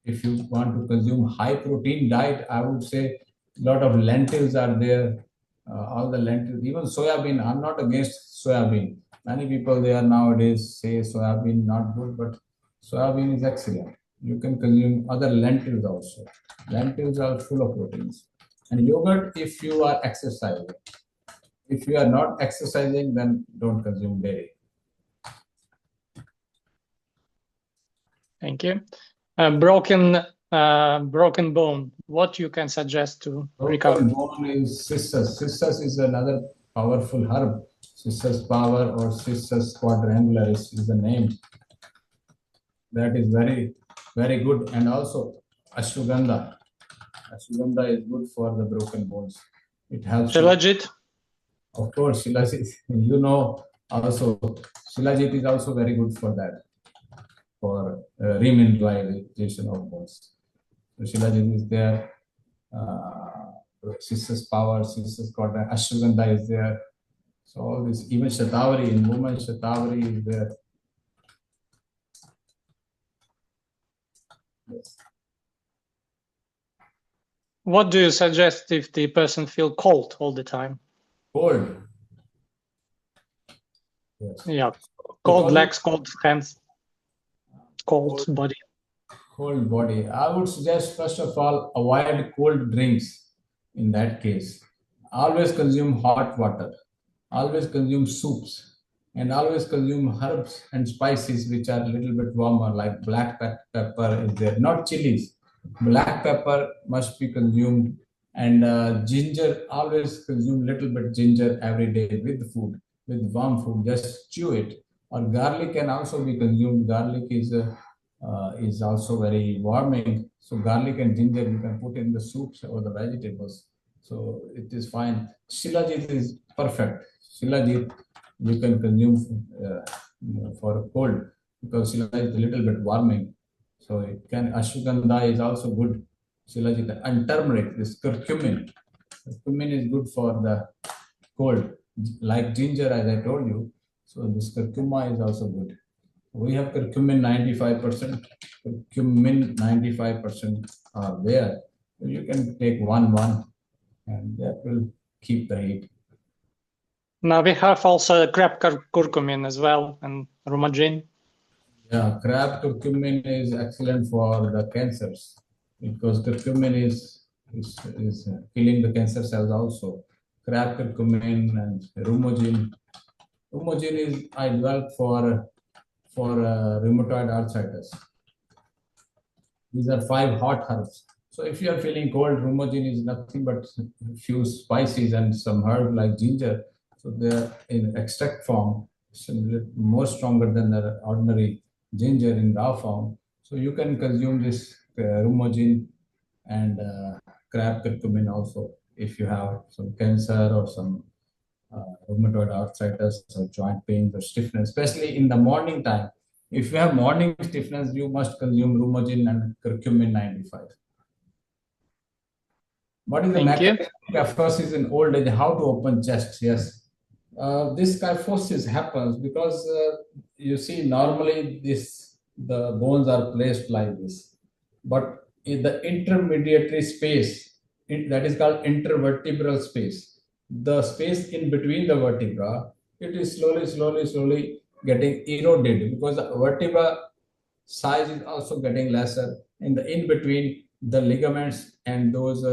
if you want to consume high protein diet, I would say a lot of lentils are there. All the lentils, even soya bean. I'm not against soya bean. Many people there nowadays say soya bean not good, but soya bean is excellent. You can consume other lentils also. Lentils are full of proteins. And yogurt if you are exercising. If you are not exercising, then don't consume dairy. Thank you. Broken bone. What you can suggest to recover? Broken bone is cissus. Cissus is another powerful herb. Cissus power or Cissus quadrangularis is the name. That is very, very good. And also ashwagandha. Ashwagandha is good for the broken bones. It helps. Shilajit? Of course, shilajit. You know, also shilajit is also very good for that, for remineralization of bones. So shilajit is there. Cissus power, Cissus quadrangularis, ashwagandha is there. So all this, even shatavari, in women, shatavari is there. Yes. What do you suggest if the person feels cold all the time? Cold. Yes. Yeah, cold legs, cold hands, cold body. Cold body. I would suggest, first of all, avoid cold drinks in that case. Always consume hot water. Always consume soups. And always consume herbs and spices which are a little bit warmer, like black pepper is there. Not chilies. Black pepper must be consumed. And ginger, always consume little bit ginger every day with food, with warm food. Just chew it. Or garlic can also be consumed. Garlic is also very warming. So garlic and ginger you can put in the soups or the vegetables. So it is fine. Shilajit is perfect. Shilajit you can consume for a cold, because shilajit is a little bit warming. So it can, ashwagandha is also good. Shilajit and turmeric, this curcumin. Curcumin is good for the cold, like ginger, as I told you. So this curcuma is also good. We have curcumin 95%. Curcumin 95% are there. So you can take one, and that will keep the heat. Now we have also crab curcumin as well, and rumagin. Yeah, crab curcumin is excellent for the cancers, because curcumin is killing the cancer cells also. Crab curcumin and rumagin. Rumagin is I developed for rheumatoid arthritis. These are 5 hot herbs. So if you are feeling cold, rumagin is nothing but a few spices and some herb like ginger. So they are in extract form, more stronger than the ordinary ginger in raw form. So you can consume this rumagin and crab curcumin also if you have some cancer or some rheumatoid arthritis or joint pains or stiffness, especially in the morning time. If you have morning stiffness, you must consume rumagin and curcumin 95. What is the mechanism of kyphosis in old age? How to open chest? Yes. This kyphosis happens because you see, normally the bones are placed like this, but in the intermediary space, that is called intervertebral space, the space in between the vertebra, it is slowly getting eroded, because the vertebra size is also getting lesser. In between, the ligaments and those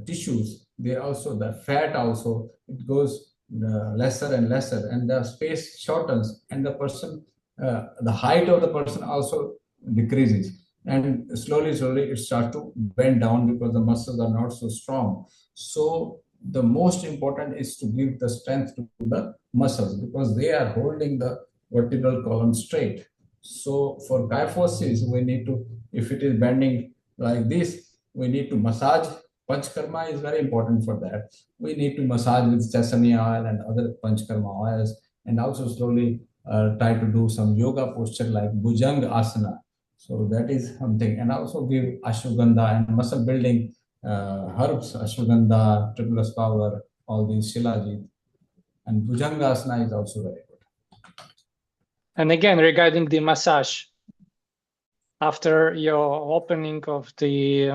tissues, they also, the fat also, it goes lesser and lesser, and the space shortens, and the person, the height of the person also decreases, and slowly it starts to bend down because the muscles are not so strong. So the most important is to give the strength to the muscles, because they are holding the vertebral column straight. So for kyphosis, we need to, if it is bending like this, we need to massage. Panchkarma is very important for that. We need to massage with sesame oil and other Panchkarma oils, and also slowly try to do some yoga posture like Bhujanga Asana. So that is something. And also give ashwagandha and muscle building herbs, ashwagandha, triple power, all these shilajit. And Bhujanga Asana is also very good. And again, regarding the massage, after your opening of the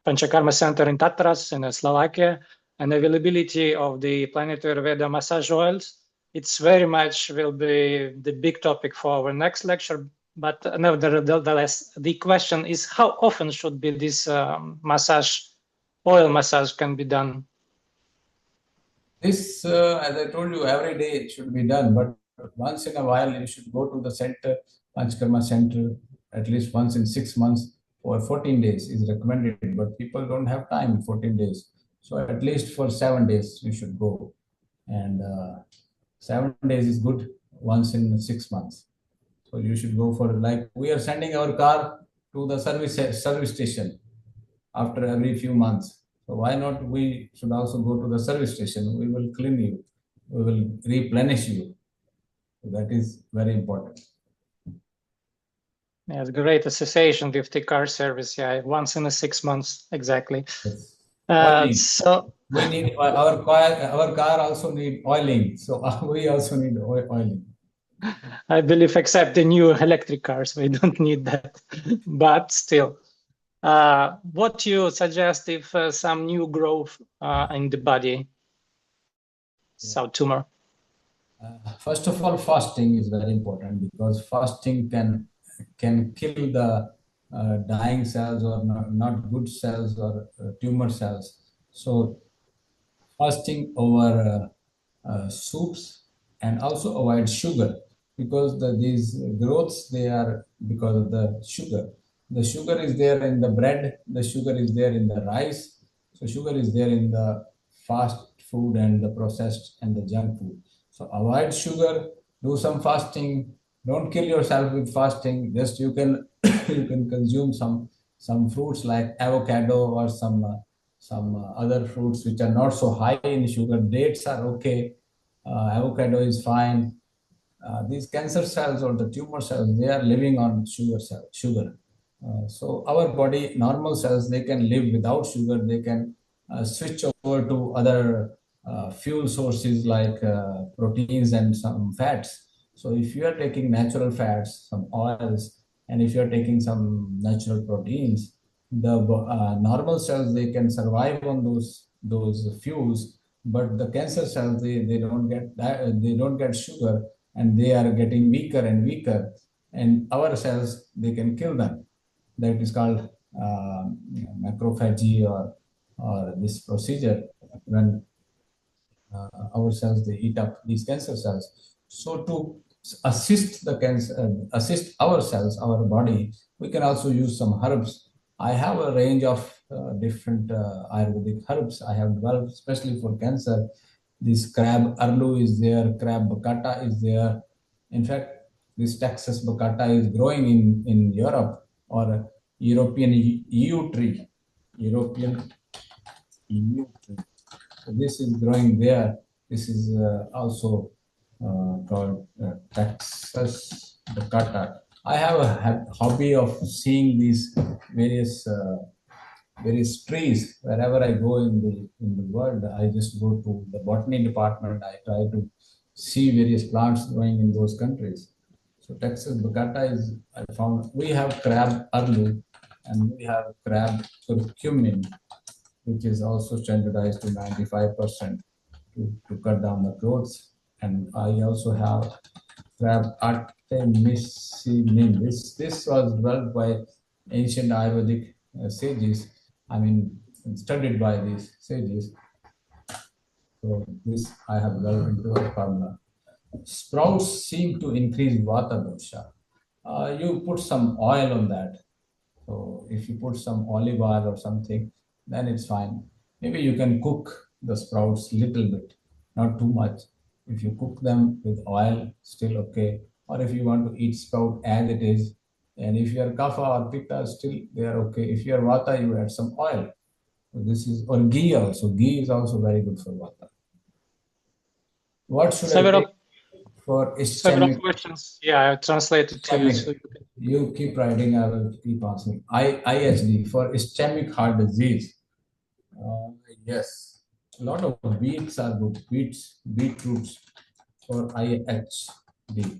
Panchakarma Center in Tatras in Slovakia and availability of the Planet Ayurveda massage oils, it's very much will be the big topic for our next lecture. But nevertheless, the question is how often should be this oil massage can be done? This, as I told you, every day it should be done, but once in a while you should go to the center, Panchkarma Center, at least once in 6 months for 14 days is recommended, but people don't have time in 14 days. So at least for 7 days you should go. And 7 days is good once in 6 months. So you should go for, like, we are sending our car to the service station after every few months. So why not we should also go to the service station? We will clean you. We will replenish you. So that is very important. Yes, great association with the car service. Yeah, once in 6 months, exactly. Yes. So we need our car also need oiling. So we also need oiling. I believe, except the new electric cars, we don't need that. But still, what you suggest if some new growth in the body, some tumor? First of all, fasting is very important, because fasting can kill the dying cells or not good cells or tumor cells. So fasting over soups, and also avoid sugar, because these growths, they are because of the sugar. The sugar is there in the bread, the sugar is there in the rice, so sugar is there in the fast food and the processed and the junk food. So avoid sugar, do some fasting. Don't kill yourself with fasting. Just you can you can consume some fruits like avocado or some other fruits which are not so high in sugar. Dates are okay. Avocado is fine. These cancer cells or the tumor cells, they are living on sugar. So our body, normal cells, they can live without sugar. They can switch over to other fuel sources like proteins and some fats. So if you are taking natural fats, some oils, and if you are taking some natural proteins, the normal cells, they can survive on those fuels, but the cancer cells, they don't get sugar, and they are getting weaker and weaker, and our cells, they can kill them. That is called macrophagy, or this procedure when our cells, they eat up these cancer cells. So to assist the cancer, assist our cells, our body, we can also use some herbs. I have a range of different Ayurvedic herbs I have developed, especially for cancer. This crab arlu is there, crab bakata is there. In fact, this Texas bakata is growing in Europe, or European EU tree. European EU tree. So this is growing there. This is also called Texas bakata. I have a hobby of seeing these various trees wherever I go in the world. I just go to the botany department. I try to see various plants growing in those countries. So Texas bakata is, I found, we have crab arlu and we have crab curcumin, which is also standardized to 95% to cut down the growths. And I also have crab artemisinin. This was developed by ancient Ayurvedic sages. I mean, studied by these sages. So this I have learned into a formula. Sprouts seem to increase vata dosha. You put some oil on that. So if you put some olive oil or something, then it's fine. Maybe you can cook the sprouts little bit, not too much. If you cook them with oil, still okay. Or if you want to eat sprout as it is, and if you are kapha or pitta, still they are okay. If you are vata, you add some oil. So this is, or ghee also. Ghee is also very good for vata. What should I take for ischemic? Several questions. Yeah, I translated to you. So you keep writing, I will keep answering. IHD for ischemic heart disease. Yes, a lot of beets are good. Beetroots for IHD,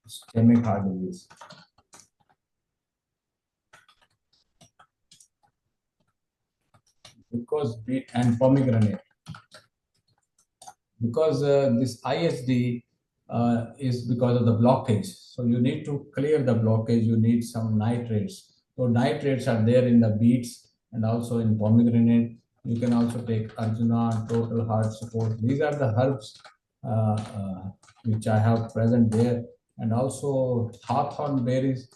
ischemic heart disease. Because beet and pomegranate. Because this IHD is because of the blockage. So you need to clear the blockage. You need some nitrates. So nitrates are there in the beets and also in pomegranate. You can also take Arjuna, total heart support. These are the herbs which I have present there. And also hawthorn berries,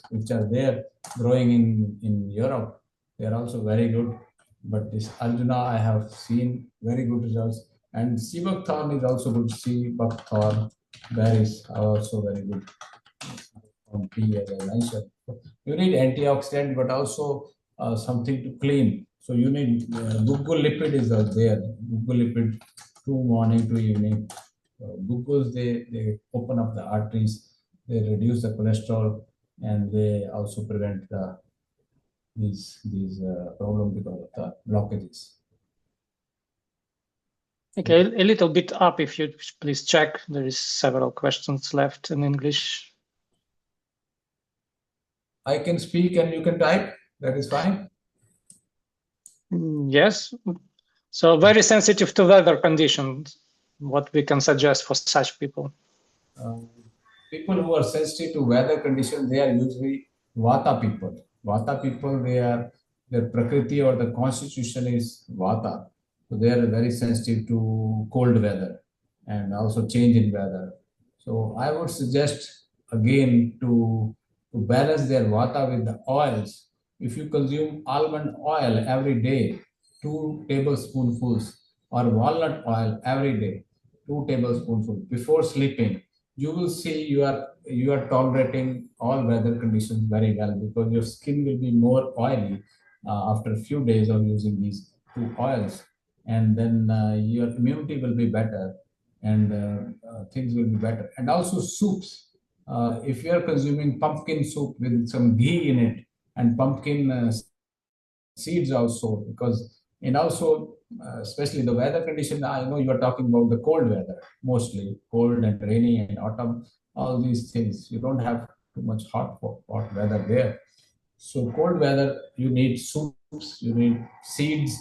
which are there growing in Europe. They are also very good. But this Arjuna, I have seen very good results. And sea buckthorn is also good. Sea buckthorn berries are also very good. From tea, as I mentioned. You need antioxidant, but also something to clean. So you need Gugul lipid is there. Gugul lipid, 2 morning to evening. Guggles, they open up the arteries, they reduce the cholesterol, and they also prevent these problems because of the blockages. Okay, a little bit up, if you please check. There is several questions left in English. I can speak and you can type. That is fine. Yes. So very sensitive to weather conditions. What we can suggest for such people? People who are sensitive to weather conditions, they are usually Vata people. Vata people, their prakriti or the constitution is Vata. So they are very sensitive to cold weather and also change in weather. So I would suggest again to balance their Vata with the oils. If you consume almond oil every day, 2 tablespoonfuls, or walnut oil every day, 2 tablespoonfuls before sleeping, you will see you are tolerating all weather conditions very well, because your skin will be more oily after a few days of using these 2 oils, and then your immunity will be better, and things will be better. And also soups. If you are consuming pumpkin soup with some ghee in it and pumpkin seeds also, because and also especially the weather condition, I know you are talking about the cold weather, mostly cold and rainy and autumn, all these things. You don't have too much hot weather there. So cold weather, you need soups, you need seeds.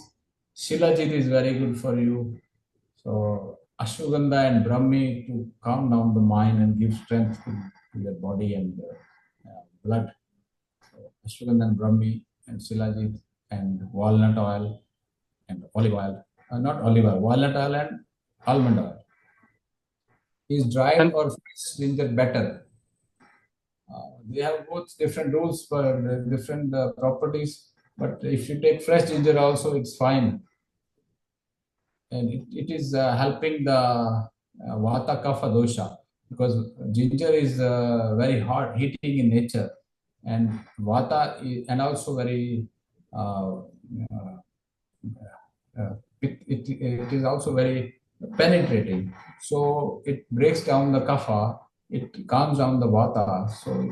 Shilajit is very good for you. So ashwagandha and brahmi to calm down the mind and give strength to your body and blood. So ashwagandha and brahmi and shilajit and walnut oil and olive oil, not olive oil, walnut oil and almond oil. Is dried or fresh ginger better? They have both different rules for different properties, but if you take fresh ginger also, it's fine. And it is helping the Vata Kapha dosha, because ginger is very hot, heating in nature, and Vata is, and also very it is also very penetrating. So it breaks down the kapha, it calms down the vata. So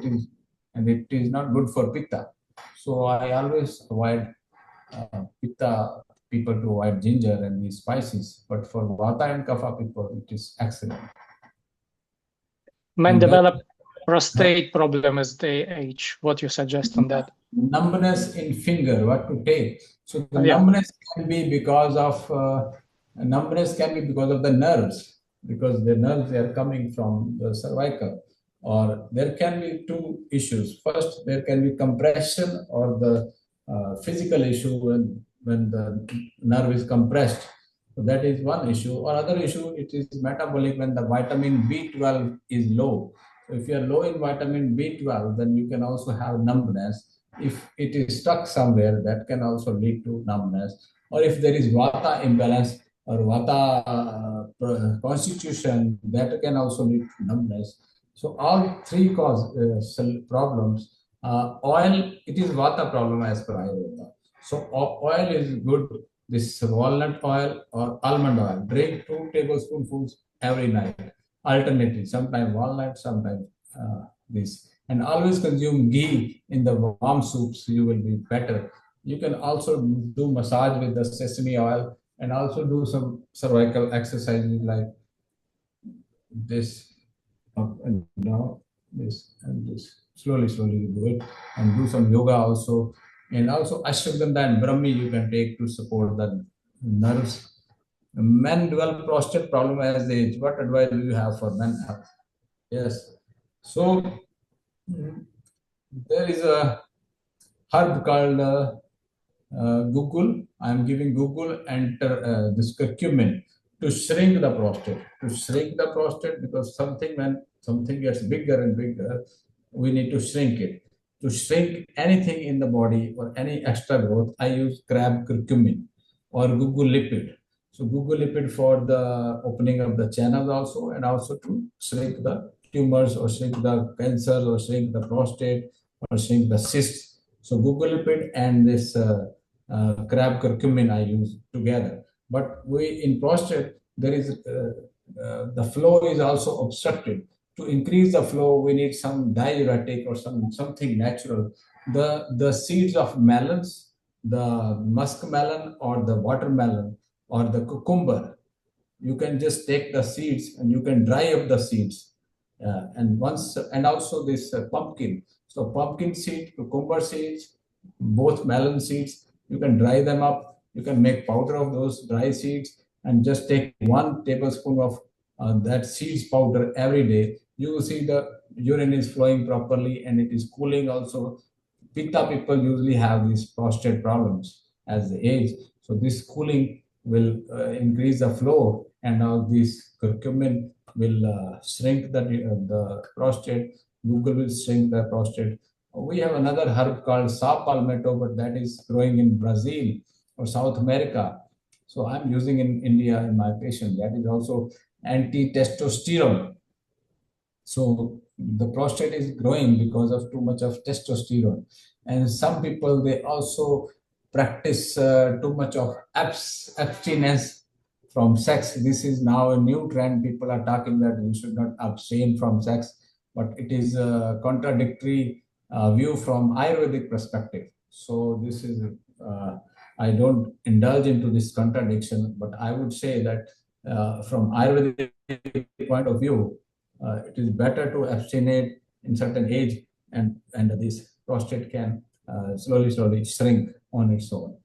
it is not good for pitta. So I always avoid pitta people to avoid ginger and these spices. But for vata and kapha people, it is excellent. Men develop prostate problem as they age. What you suggest on that? Numbness in finger, what to take. So the numbness can be because of the nerves, because the nerves, they are coming from the cervical. or there can be two issues. First, there can be compression or the physical issue when the nerve is compressed. So that is one issue. Or other issue, it is metabolic when the vitamin B12 is low. So if you are low in vitamin B12, then you can also have numbness. If it is stuck somewhere, that can also lead to numbness. Or if there is vata imbalance or vata constitution, that can also lead to numbness. So all three cause problems. Oil, it is vata problem as per Ayurveda. So oil is good. This walnut oil or almond oil. Drink 2 tablespoonfuls every night, alternately. Sometimes walnut, sometimes this. And always consume ghee in the warm soups. You will be better. You can also do massage with the sesame oil and also do some cervical exercises like this, up and down, this and this. Slowly you do it, and do some yoga also. And also ashwagandha and brahmi you can take to support the nerves. Men develop prostate problem as they age. What advice do you have for men? Yes. So there is a herb called Google. I am giving Google and this curcumin to shrink the prostate. To shrink the prostate, because when something gets bigger and bigger, we need to shrink it. To shrink anything in the body or any extra growth, I use crab curcumin or Google lipid. So Google lipid for the opening of the channels also, and also to shrink the tumors or shrink the cancers or shrink the prostate or shrink the cysts. So Google lipid and this crab curcumin I use together. But in prostate, there is the flow is also obstructed. To increase the flow, we need some diuretic or something natural. The seeds of melons, the muskmelon or the watermelon or the cucumber, you can just take the seeds and you can dry up the seeds. And also this pumpkin. So pumpkin seed, cucumber seeds, both melon seeds, you can dry them up. You can make powder of those dry seeds and just take 1 tablespoon of that seeds powder every day. You will see the urine is flowing properly and it is cooling also. Pitta people usually have these prostate problems as they age. So this cooling will increase the flow, and now this curcumin will shrink the prostate. Google will shrink the prostate. We have another herb called saw palmetto, but that is growing in Brazil or South America. So I'm using in India in my patient. That is also anti-testosterone. So the prostate is growing because of too much of testosterone. And some people, they also practice too much of abstinence from sex. This is now a new trend. People are talking that we should not abstain from sex, but it is a contradictory view from Ayurvedic perspective. So this is, I don't indulge into this contradiction, but I would say that from Ayurvedic point of view, it is better to abstinate in certain age, and this prostate can slowly shrink on its own.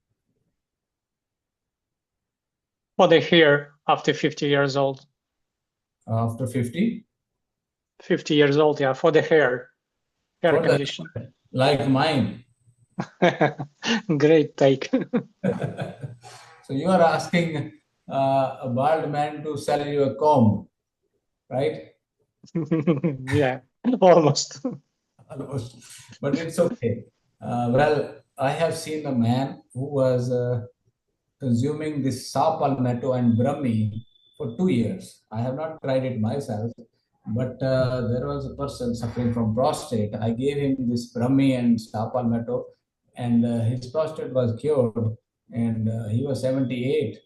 For the hair after 50 years old. After 50? 50 years old, yeah, for the hair condition. Like mine. Great take. So you are asking a bald man to sell you a comb, right? Yeah, almost. But it's okay. Well, I have seen a man who was consuming this saw palmetto and brahmi for 2 years. I have not tried it myself, but there was a person suffering from prostate. I gave him this brahmi and saw palmetto, and his prostate was cured, and he was 78.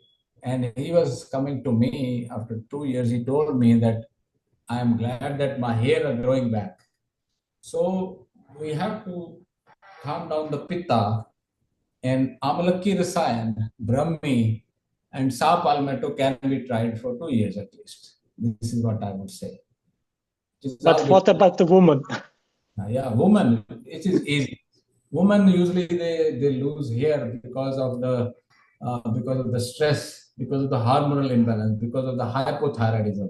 And he was coming to me after 2 years. He told me that I am glad that my hair are growing back. So we have to calm down the pitta, and amalaki rasayan, brahmi, and saw palmetto can be tried for 2 years at least. This is what I would say. But what about the woman? Yeah, woman, it is easy. Women usually they lose hair because of the stress, because of the hormonal imbalance, because of the hypothyroidism,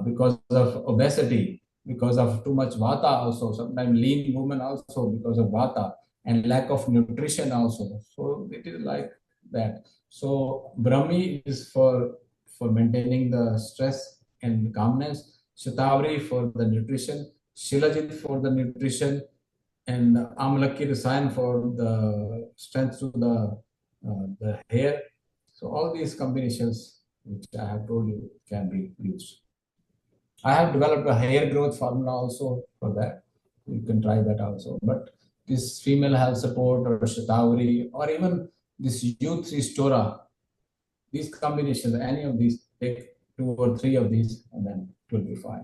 because of obesity. because of too much vata also, sometimes lean women also because of vata and lack of nutrition also. So it is like that. So Brahmi is for maintaining the stress and calmness, Shatavari for the nutrition, Shilajit for the nutrition, and Amlaki Rasayan for the strength to the hair. So all these combinations which I have told you can be used. I have developed a hair growth formula also for that. You can try that also. But this female health support or Shatavari or even this youth restorer, these combinations, any of these, take 2 or 3 of these and then it will be fine.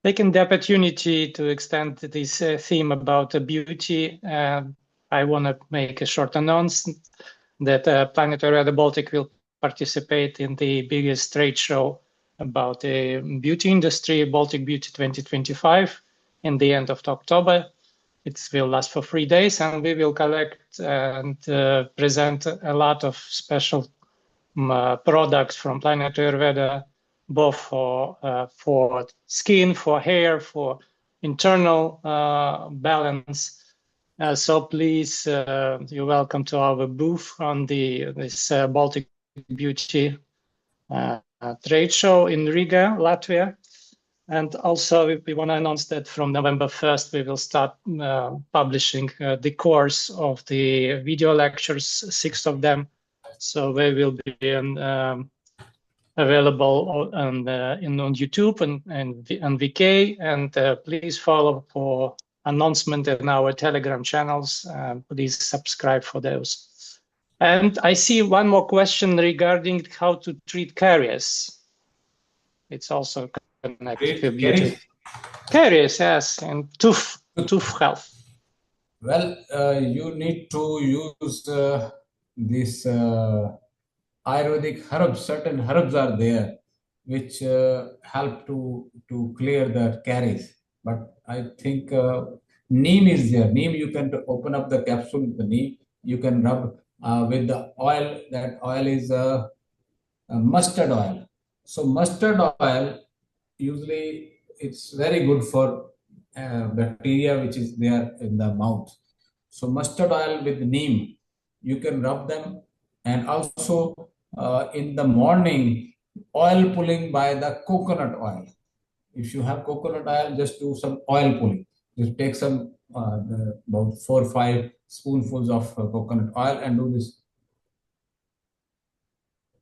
Taking the opportunity to extend this theme about beauty, I want to make a short announcement that Planet Ayurveda Baltic will participate in the biggest trade show about the beauty industry, Baltic Beauty 2025, in the end of October. It will last for 3 days, and we will collect and present a lot of special products from Planet Ayurveda, both for skin, for hair, for internal balance. So please, you're welcome to our booth on this Baltic Beauty trade show in Riga, Latvia. And also we want to announce that from November 1st, we will start publishing the course of the video lectures, 6 of them. So they will be available on YouTube and VK. And please follow for announcement in our Telegram channels. Please subscribe for those. And I see one more question regarding how to treat caries. It's also connected to beauty. Caries, yes, and tooth health. Well, you need to use this Ayurvedic herbs. Certain herbs are there which help to clear the caries. But I think neem is there. Neem, you can open up the capsule with the neem. You can rub with the oil. That oil is mustard oil. So mustard oil, usually it's very good for bacteria which is there in the mouth. So mustard oil with neem, you can rub them. And also in the morning, oil pulling by the coconut oil. If you have coconut oil, just do some oil pulling. Just take some about 4 or 5 spoonfuls of coconut oil and do this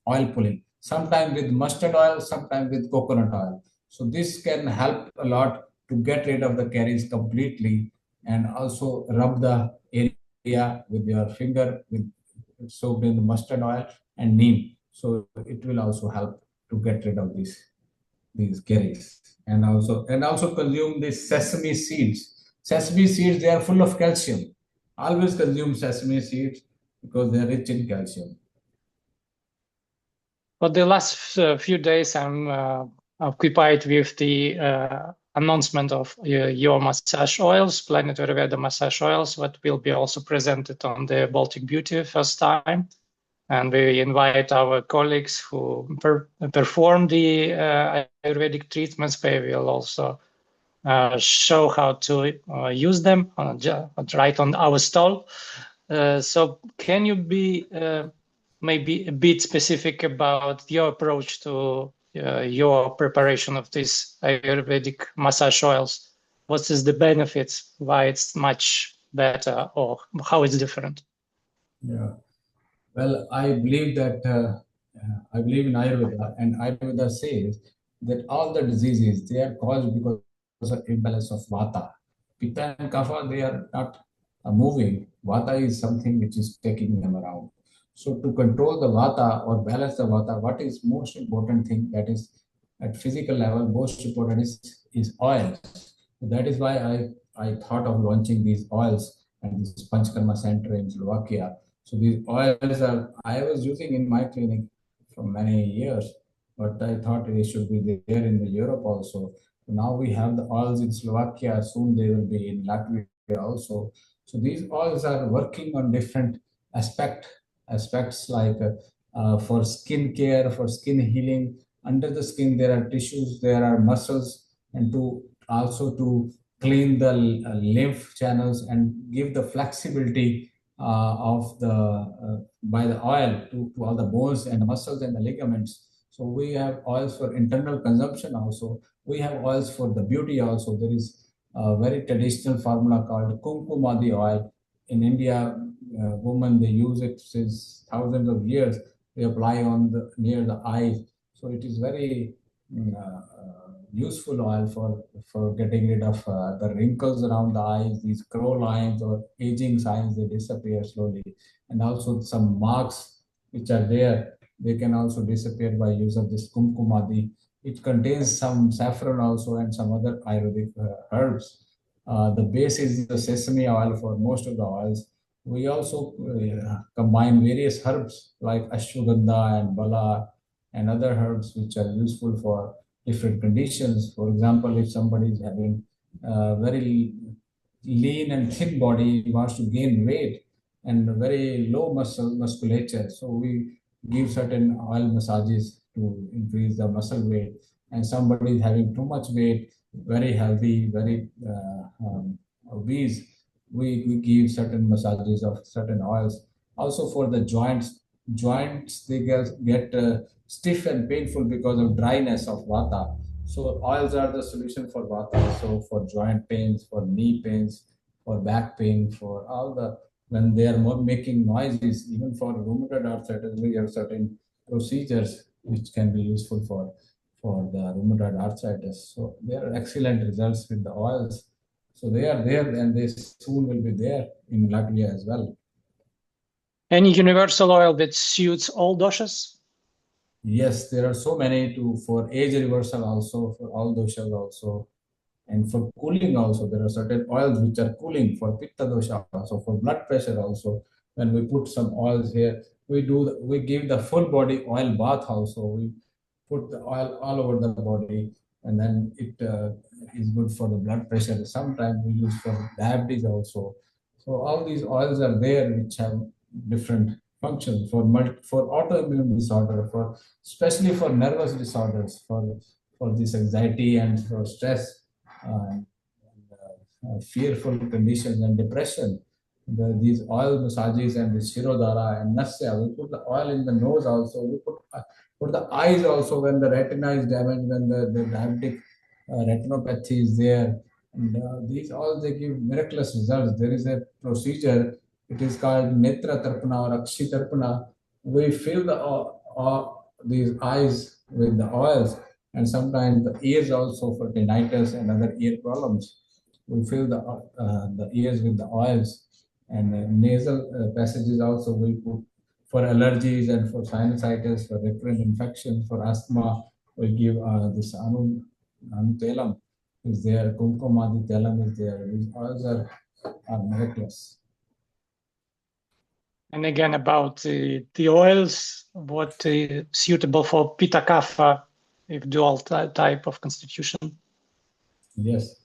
oil pulling. Sometimes with mustard oil, sometimes with coconut oil. So this can help a lot to get rid of the caries completely, and also rub the area with your finger with soaked in the mustard oil and neem. So it will also help to get rid of these caries. And also consume these sesame seeds. Sesame seeds, they are full of calcium. Always consume sesame seeds because they are rich in calcium. For the last few days, I'm occupied with the announcement of your massage oils, Planet Ayurveda massage oils, that will be also presented on the Baltic Beauty first time. And we invite our colleagues who perform the Ayurvedic treatments. They will also show how to use them right on our stall. So can you be maybe a bit specific about your approach to your preparation of these Ayurvedic massage oils? What is the benefits, why it's much better, or how it's different? Yeah. Well, I believe that I believe in Ayurveda, and Ayurveda says that all the diseases, they are caused because of imbalance of Vata. Pitta and Kapha, they are not moving. Vata is something which is taking them around. So to control the Vata or balance the Vata, what is most important thing, that is at physical level, most important is oils. That is why I thought of launching these oils and this Panchkarma Center in Slovakia. So these oils I was using in my clinic for many years, but I thought they should be there in Europe also. Now we have the oils in Slovakia, soon they will be in Latvia also. So these oils are working on different aspects like for skin care, for skin healing. Under the skin, there are tissues, there are muscles, and to also to clean the lymph channels and give the flexibility of the by the oil to all the bones and the muscles and the ligaments. So we have oils for internal consumption also. We have oils for the beauty also. There is a very traditional formula called kumkumadi oil. In India, women, they use it since thousands of years. They apply on the near the eyes. So it is very useful oil for getting rid of the wrinkles around the eyes, these crow lines or aging signs, they disappear slowly. And also some marks which are there, they can also disappear by use of this kumkumadi. It contains some saffron also and some other Ayurvedic herbs. The base is the sesame oil for most of the oils. We also combine various herbs like ashwagandha and bala and other herbs which are useful for different conditions. For example, if somebody is having a very lean and thin body, wants to gain weight and very low musculature, so we give certain oil massages to increase the muscle weight. And somebody is having too much weight, very healthy, very obese, we give certain massages of certain oils. Also for the joints, they get stiff and painful because of dryness of vata. So oils are the solution for vata. So for joint pains, for knee pains, for back pain, for all the, when they are making noises, even for rheumatoid arthritis, we have certain procedures which can be useful for the rheumatoid arthritis. So there are excellent results with the oils. So they are there and they soon will be there in Latvia as well. Any universal oil that suits all doshas? Yes, there are so many for age reversal also, for all doshas also. And for cooling also, there are certain oils which are cooling for pitta dosha also, for blood pressure also. When we put some oils here, we give the full body oil bath also. We put the oil all over the body, and then it is good for the blood pressure. Sometimes we use for diabetes also. So all these oils are there which have different functions for autoimmune disorder, for especially for nervous disorders, for this anxiety and for stress, fearful conditions and depression. These oil massages and the shirodhara and nasya, we put the oil in the nose also. We put the eyes also when the retina is damaged, when the diabetic retinopathy is there. And these all, they give miraculous results. There is a procedure, it is called netra tarpana or akshi tarpana. We fill these eyes with the oils, and sometimes the ears also for tinnitus and other ear problems. We fill the ears with the oils, and nasal passages also we put for allergies and for sinusitis, for recurrent infections, for asthma. We give this anu telam is there, kumkumadi telam is there. These oils are miraculous. And again, about the oils, what is suitable for pitta kapha, if dual type of constitution? Yes,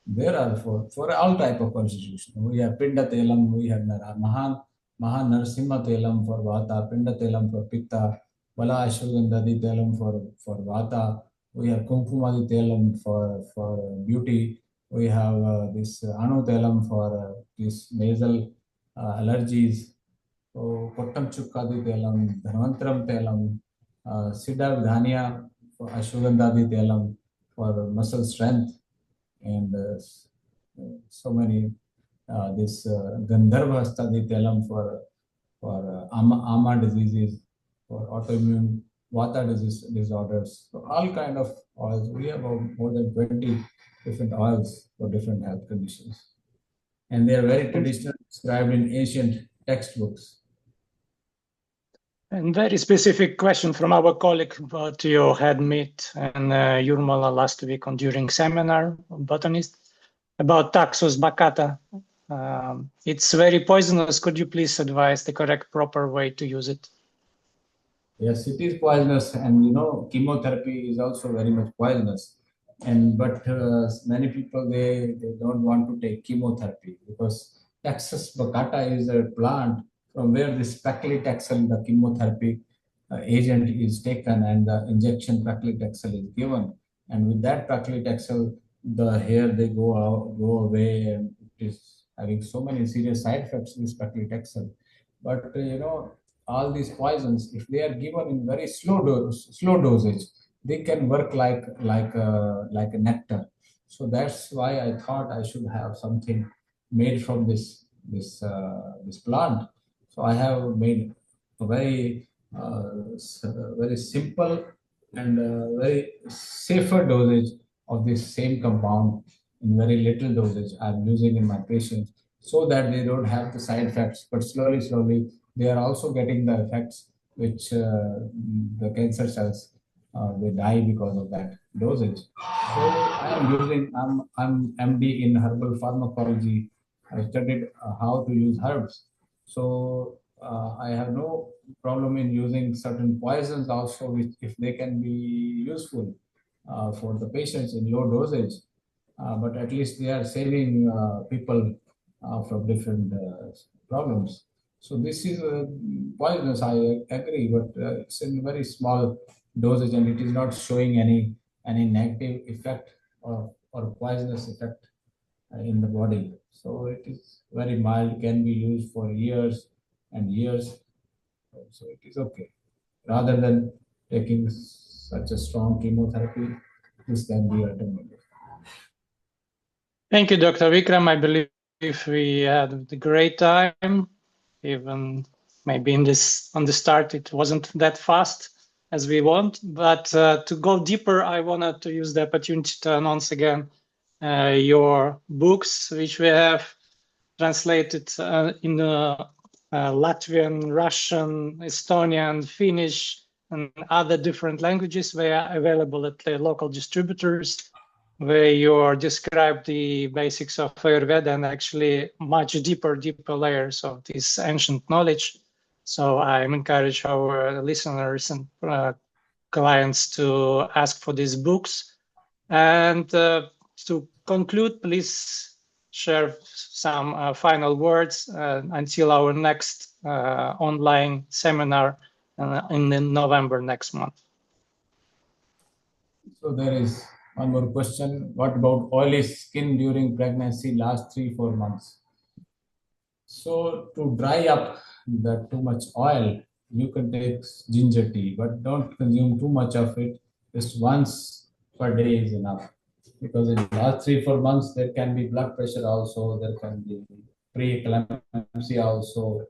there are for all type of constitution. We have pinda telam, we have mahan narsimha telam for vata, pinda telam for pitta, vala ashwagandhadi telam for vata. We have kumkumadi telam for beauty. We have this anu telam for this nasal allergies. So Kottam Chukkadi Telam, Dhanvantram Telam, Siddha Dhania for Ashwagandhadi Telam for muscle strength, and so many this Gandharva Stadi Telam for ama diseases, for autoimmune vata disorders. So all kind of oils. We have more than 20 different oils for different health conditions, and they are very traditionally described in ancient textbooks. And very specific question from our colleague about you had met in Jurmala last week during seminar on botanist about Taxus baccata. It's very poisonous. Could you please advise the correct, proper way to use it? Yes, it is poisonous, and chemotherapy is also very much poisonous. But many people they don't want to take chemotherapy because Taxus baccata is a plant from where this paclitaxel, the chemotherapy agent, is taken, and the injection paclitaxel is given. And with that paclitaxel, the hair they go away, and it is having so many serious side effects, this paclitaxel. But all these poisons, if they are given in very slow dosage, they can work like a nectar. So that's why I thought I should have something made from this plant. So I have made a very simple and very safer dosage of this same compound in very little dosage I'm using in my patients, so that they don't have the side effects. But slowly, they are also getting the effects which the cancer cells they die because of that dosage. So I'm MD in herbal pharmacology. I studied how to use herbs. So I have no problem in using certain poisons also, which if they can be useful for the patients in low dosage. But at least they are saving people from different problems. So this is poisonous, I agree, but it's in very small dosage, and it is not showing any negative effect or poisonous effect in the body. So it is very mild, can be used for years and years. So it is okay. Rather than taking such a strong chemotherapy, this can be alternative. Thank you, Dr. Vikram. I believe we had a great time. Even maybe on the start, it wasn't that fast as we want. But to go deeper, I wanted to use the opportunity to announce again your books, which we have translated in Latvian, Russian, Estonian, Finnish, and other different languages. They are available at the local distributors, where you describe the basics of Ayurveda and actually much deeper layers of this ancient knowledge. So I encourage our listeners and clients to ask for these books. And to conclude, please share some final words until our next online seminar in November next month. So there is one more question. What about oily skin during pregnancy, last 3-4 months? So to dry up the too much oil, you can take ginger tea, but don't consume too much of it. Just once per day is enough. Because in the last 3-4 months, there can be blood pressure also, there can be pre-eclampsia also.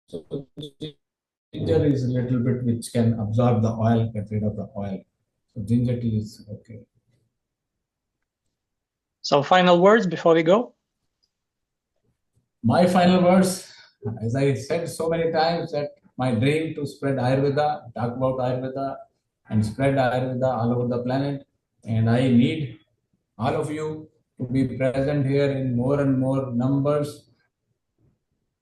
So ginger is a little bit which can absorb the oil, get rid of the oil. So ginger tea is okay. So final words before we go? My final words, as I said so many times, that my dream to spread Ayurveda, talk about Ayurveda and spread Ayurveda all over the planet. And I need all of you to be present here in more and more numbers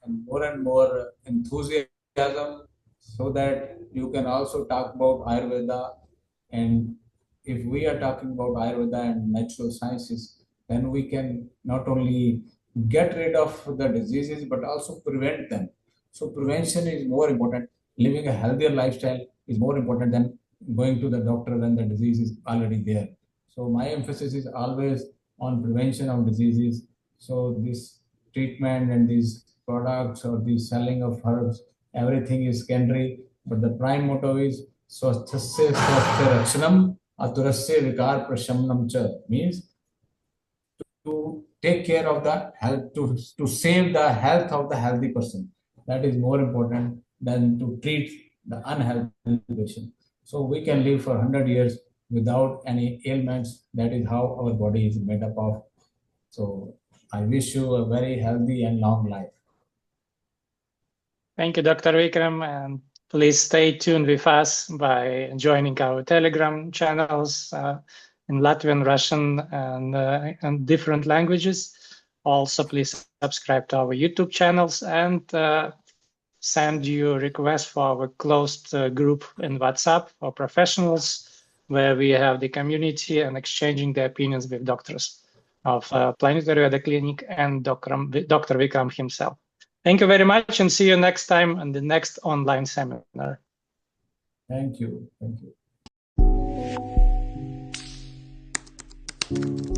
and more enthusiasm, so that you can also talk about Ayurveda. And if we are talking about Ayurveda and natural sciences, then we can not only get rid of the diseases, but also prevent them. So prevention is more important. Living a healthier lifestyle is more important than going to the doctor when the disease is already there. So my emphasis is always on prevention of diseases. So this treatment and these products or the selling of herbs, everything is secondary. But the prime motto is swasthasya rakshanam aturasya vikar prashamnam cha, means to take care of the health, to save the health of the healthy person. That is more important than to treat the unhealthy patient. So we can live for 100 years without any ailments. That is how our body is made up of. So I wish you a very healthy and long life. Thank you, Dr. Vikram, and please stay tuned with us by joining our Telegram channels in Latvian, Russian, and different languages. Also, please subscribe to our YouTube channels and send your requests for our closed group in WhatsApp for professionals, where we have the community and exchanging the opinions with doctors of Planet Ayurveda Clinic and Dr. Vikram himself. Thank you very much, and see you next time on the next online seminar. Thank you. Thank you. you.